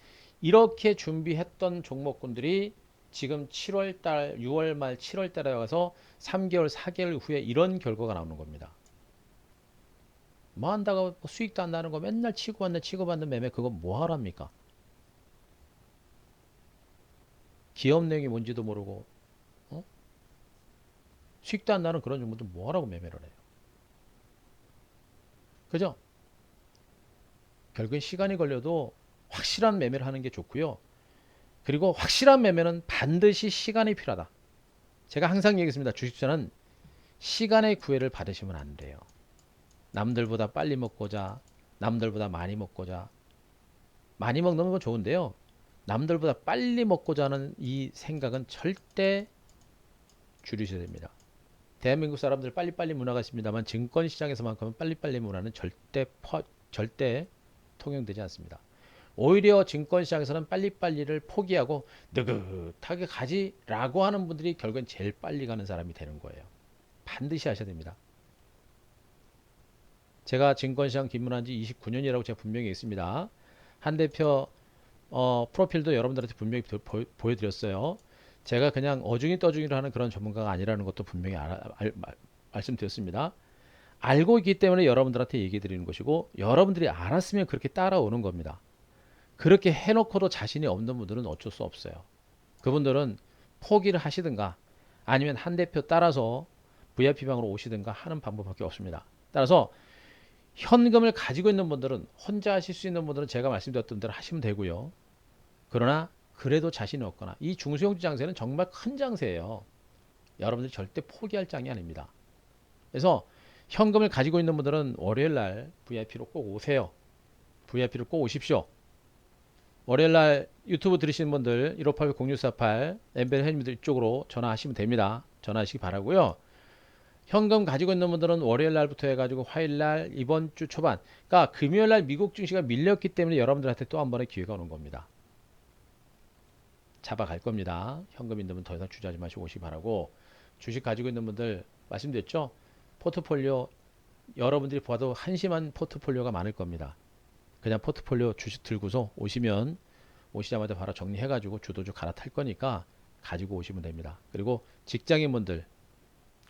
이렇게 준비했던 종목군들이 지금 7월달, 6월 말 7월달에 와서 3개월, 4개월 후에 이런 결과가 나오는 겁니다. 뭐 한다고 수익도 안 나는 거 맨날 치고받는 매매 그거 뭐 하랍니까? 기업 내용이 뭔지도 모르고 어? 수익도 안 나는 그런 종목들 뭐 하라고 매매를 해요? 그죠? 결국엔 시간이 걸려도 확실한 매매를 하는 게 좋고요. 그리고 확실한 매매는 반드시 시간이 필요하다. 제가 항상 얘기했습니다. 주식투자는 시간의 구애를 받으시면 안 돼요. 남들보다 빨리 먹고자, 남들보다 많이 먹고자. 많이 먹는 건 좋은데요. 남들보다 빨리 먹고자 하는 이 생각은 절대 줄이셔야 됩니다. 대한민국 사람들 빨리빨리 문화가 있습니다만 증권시장에서만큼은 빨리빨리 문화는 절대 통용되지 않습니다. 오히려 증권시장에서는 빨리빨리를 포기하고 느긋하게 가지라고 하는 분들이 결국엔 제일 빨리 가는 사람이 되는 거예요. 반드시 하셔야 됩니다. 제가 증권시장 입문한 지 29년이라고 제가 분명히 했습니다. 한 대표 프로필도 여러분들한테 분명히 보여드렸어요. 제가 그냥 어중이 떠중이로 하는 그런 전문가가 아니라는 것도 분명히 말씀드렸습니다. 알고 있기 때문에 여러분들한테 얘기 드리는 것이고 여러분들이 알았으면 그렇게 따라오는 겁니다. 그렇게 해놓고도 자신이 없는 분들은 어쩔 수 없어요. 그분들은 포기를 하시든가 아니면 한 대표 따라서 VIP방으로 오시든가 하는 방법밖에 없습니다. 따라서 현금을 가지고 있는 분들은 혼자 하실 수 있는 분들은 제가 말씀드렸던 대로 하시면 되고요. 그러나 그래도 자신이 없거나 이 중소형주 장세는 정말 큰 장세예요. 여러분들이 절대 포기할 장이 아닙니다. 그래서 현금을 가지고 있는 분들은 월요일날 VIP로 꼭 오세요. VIP로 꼭 오십시오. 월요일날 유튜브 들으시는 분들 1588-0648 엠벨 회원님들 이쪽으로 전화하시면 됩니다. 전화하시기 바라고요. 현금 가지고 있는 분들은 월요일날부터 해가지고 화요일날 이번 주 초반 그러니까 금요일날 미국 증시가 밀렸기 때문에 여러분들한테 또 한 번의 기회가 오는 겁니다. 잡아갈 겁니다. 현금 있는 분 더 이상 주저하지 마시고 오시기 바라고 주식 가지고 있는 분들 말씀드렸죠. 포트폴리오 여러분들이 봐도 한심한 포트폴리오가 많을 겁니다. 그냥 포트폴리오 주식 들고서 오시자마자 바로 정리해가지고 주도주 갈아탈 거니까 가지고 오시면 됩니다. 그리고 직장인분들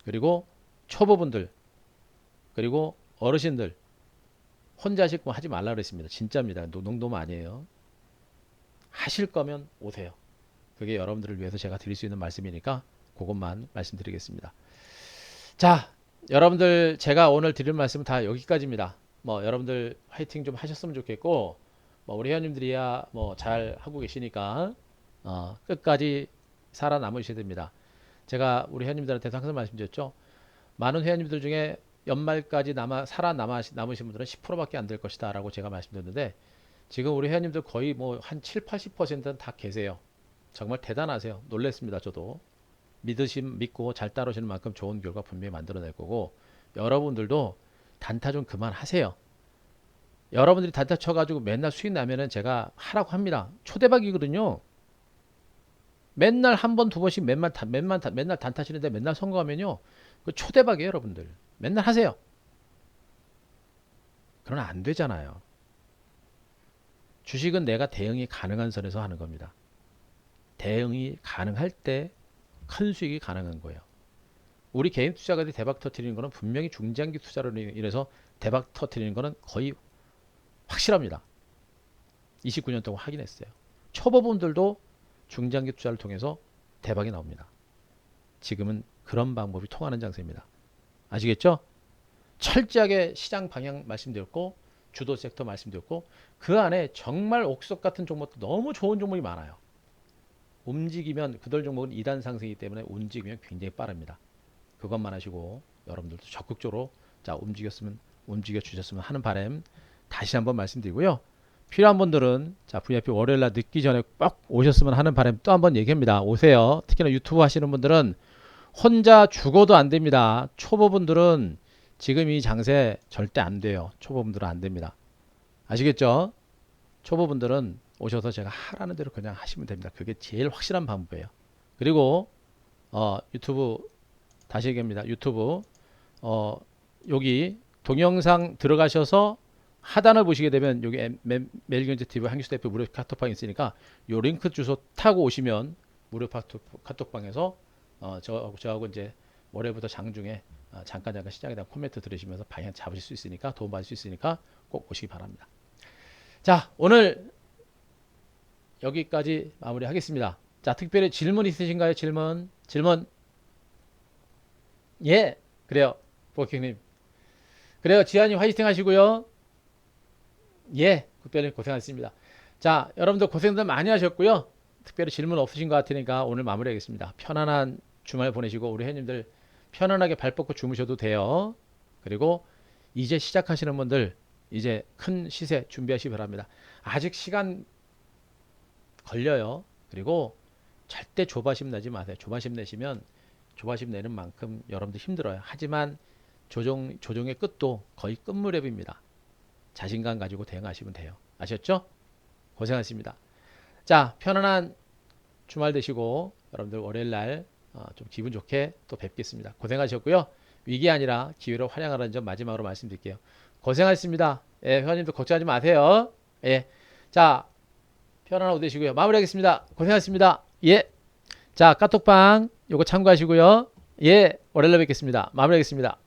그리고 초보분들 그리고 어르신들 혼자 하실 거면 하지 말라 그랬습니다. 진짜입니다. 농담 아니에요. 하실 거면 오세요. 그게 여러분들을 위해서 제가 드릴 수 있는 말씀이니까 그것만 말씀드리겠습니다. 자, 여러분들 제가 오늘 드릴 말씀은 다 여기까지입니다. 뭐 여러분들 화이팅 좀 하셨으면 좋겠고 뭐 우리 회원님들이야 뭐 잘 하고 계시니까 끝까지 살아남으셔야 됩니다. 제가 우리 회원님들한테 항상 말씀드렸죠. 많은 회원님들 중에 연말까지 살아남으신 분들은 10%밖에 안 될 것이다 라고 제가 말씀드렸는데 지금 우리 회원님들 거의 뭐 한 7, 80%는 다 계세요. 정말 대단하세요. 놀랬습니다. 저도 믿고 잘 따르시는 만큼 좋은 결과 분명히 만들어낼 거고 여러분들도 단타 좀 그만하세요. 여러분들이 단타 쳐가지고 맨날 수익 나면은 제가 하라고 합니다. 초대박이거든요. 맨날 한 번, 두 번씩 맨날 단타 치는데 맨날 성공하면요. 그 초대박이에요, 여러분들. 맨날 하세요. 그러나 안 되잖아요. 주식은 내가 대응이 가능한 선에서 하는 겁니다. 대응이 가능할 때 큰 수익이 가능한 거예요. 우리 개인 투자가들이 대박 터트리는 거는 분명히 중장기 투자로 인해서 대박 터트리는 거는 거의 확실합니다. 29년 동안 확인했어요. 초보분들도 중장기 투자를 통해서 대박이 나옵니다. 지금은 그런 방법이 통하는 장세입니다. 아시겠죠? 철저하게 시장 방향 말씀드렸고 주도 섹터 말씀드렸고 그 안에 정말 옥석 같은 종목도 너무 좋은 종목이 많아요. 움직이면 그들 종목은 2단 상승이기 때문에 움직이면 굉장히 빠릅니다. 그것만 하시고 여러분들도 적극적으로 자 움직여 주셨으면 하는 바람 다시 한번 말씀드리고요. 필요한 분들은 자 VIP 월요일날 늦기 전에 꼭 오셨으면 하는 바람 또 한번 얘기합니다. 오세요. 특히나 유튜브 하시는 분들은 혼자 죽어도 안 됩니다. 초보분들은 지금 이 장세 절대 안 돼요. 초보분들은 안 됩니다. 아시겠죠? 초보분들은 오셔서 제가 하라는 대로 그냥 하시면 됩니다. 그게 제일 확실한 방법이에요. 그리고 유튜브 다시 얘기합니다. 유튜브 여기 동영상 들어가셔서 하단을 보시게 되면 여기 매일경제TV 한규수 대표 무료 카톡방이 있으니까 요 링크 주소 타고 오시면 무료 카톡방에서 저하고 이제 월요일부터 장중에 잠깐 시장에 대한 코멘트 들으시면서 방향 잡으실 수 있으니까 도움받을 수 있으니까 꼭 오시기 바랍니다. 자, 오늘 여기까지 마무리하겠습니다. 자, 특별히 질문 있으신가요? 질문. 예, 그래요. 보킹님. 그래요. 지한님 화이팅 하시고요. 예, 특별히 고생하셨습니다. 자, 여러분들 고생들 많이 하셨고요. 특별히 질문 없으신 것 같으니까 오늘 마무리하겠습니다. 편안한 주말 보내시고 우리 회원님들 편안하게 발 뻗고 주무셔도 돼요. 그리고 이제 시작하시는 분들 이제 큰 시세 준비하시기 바랍니다. 아직 시간 걸려요. 그리고 절대 조바심 내지 마세요. 조바심 내시면 조바심 내는 만큼 여러분들 힘들어요. 하지만 조종의 끝도 거의 끝무렵입니다. 자신감 가지고 대응하시면 돼요. 아셨죠? 고생하셨습니다. 자, 편안한 주말 되시고 여러분들 월요일날 좀 기분 좋게 또 뵙겠습니다. 고생하셨고요. 위기 아니라 기회로 활용하라는 점 마지막으로 말씀드릴게요. 고생하셨습니다. 예, 회원님도 걱정하지 마세요. 예, 자, 편안한 오후 되시고요. 마무리하겠습니다. 고생하셨습니다. 예, 자, 카톡방 요거 참고하시고요. 예, 월요일에 뵙겠습니다. 마무리하겠습니다.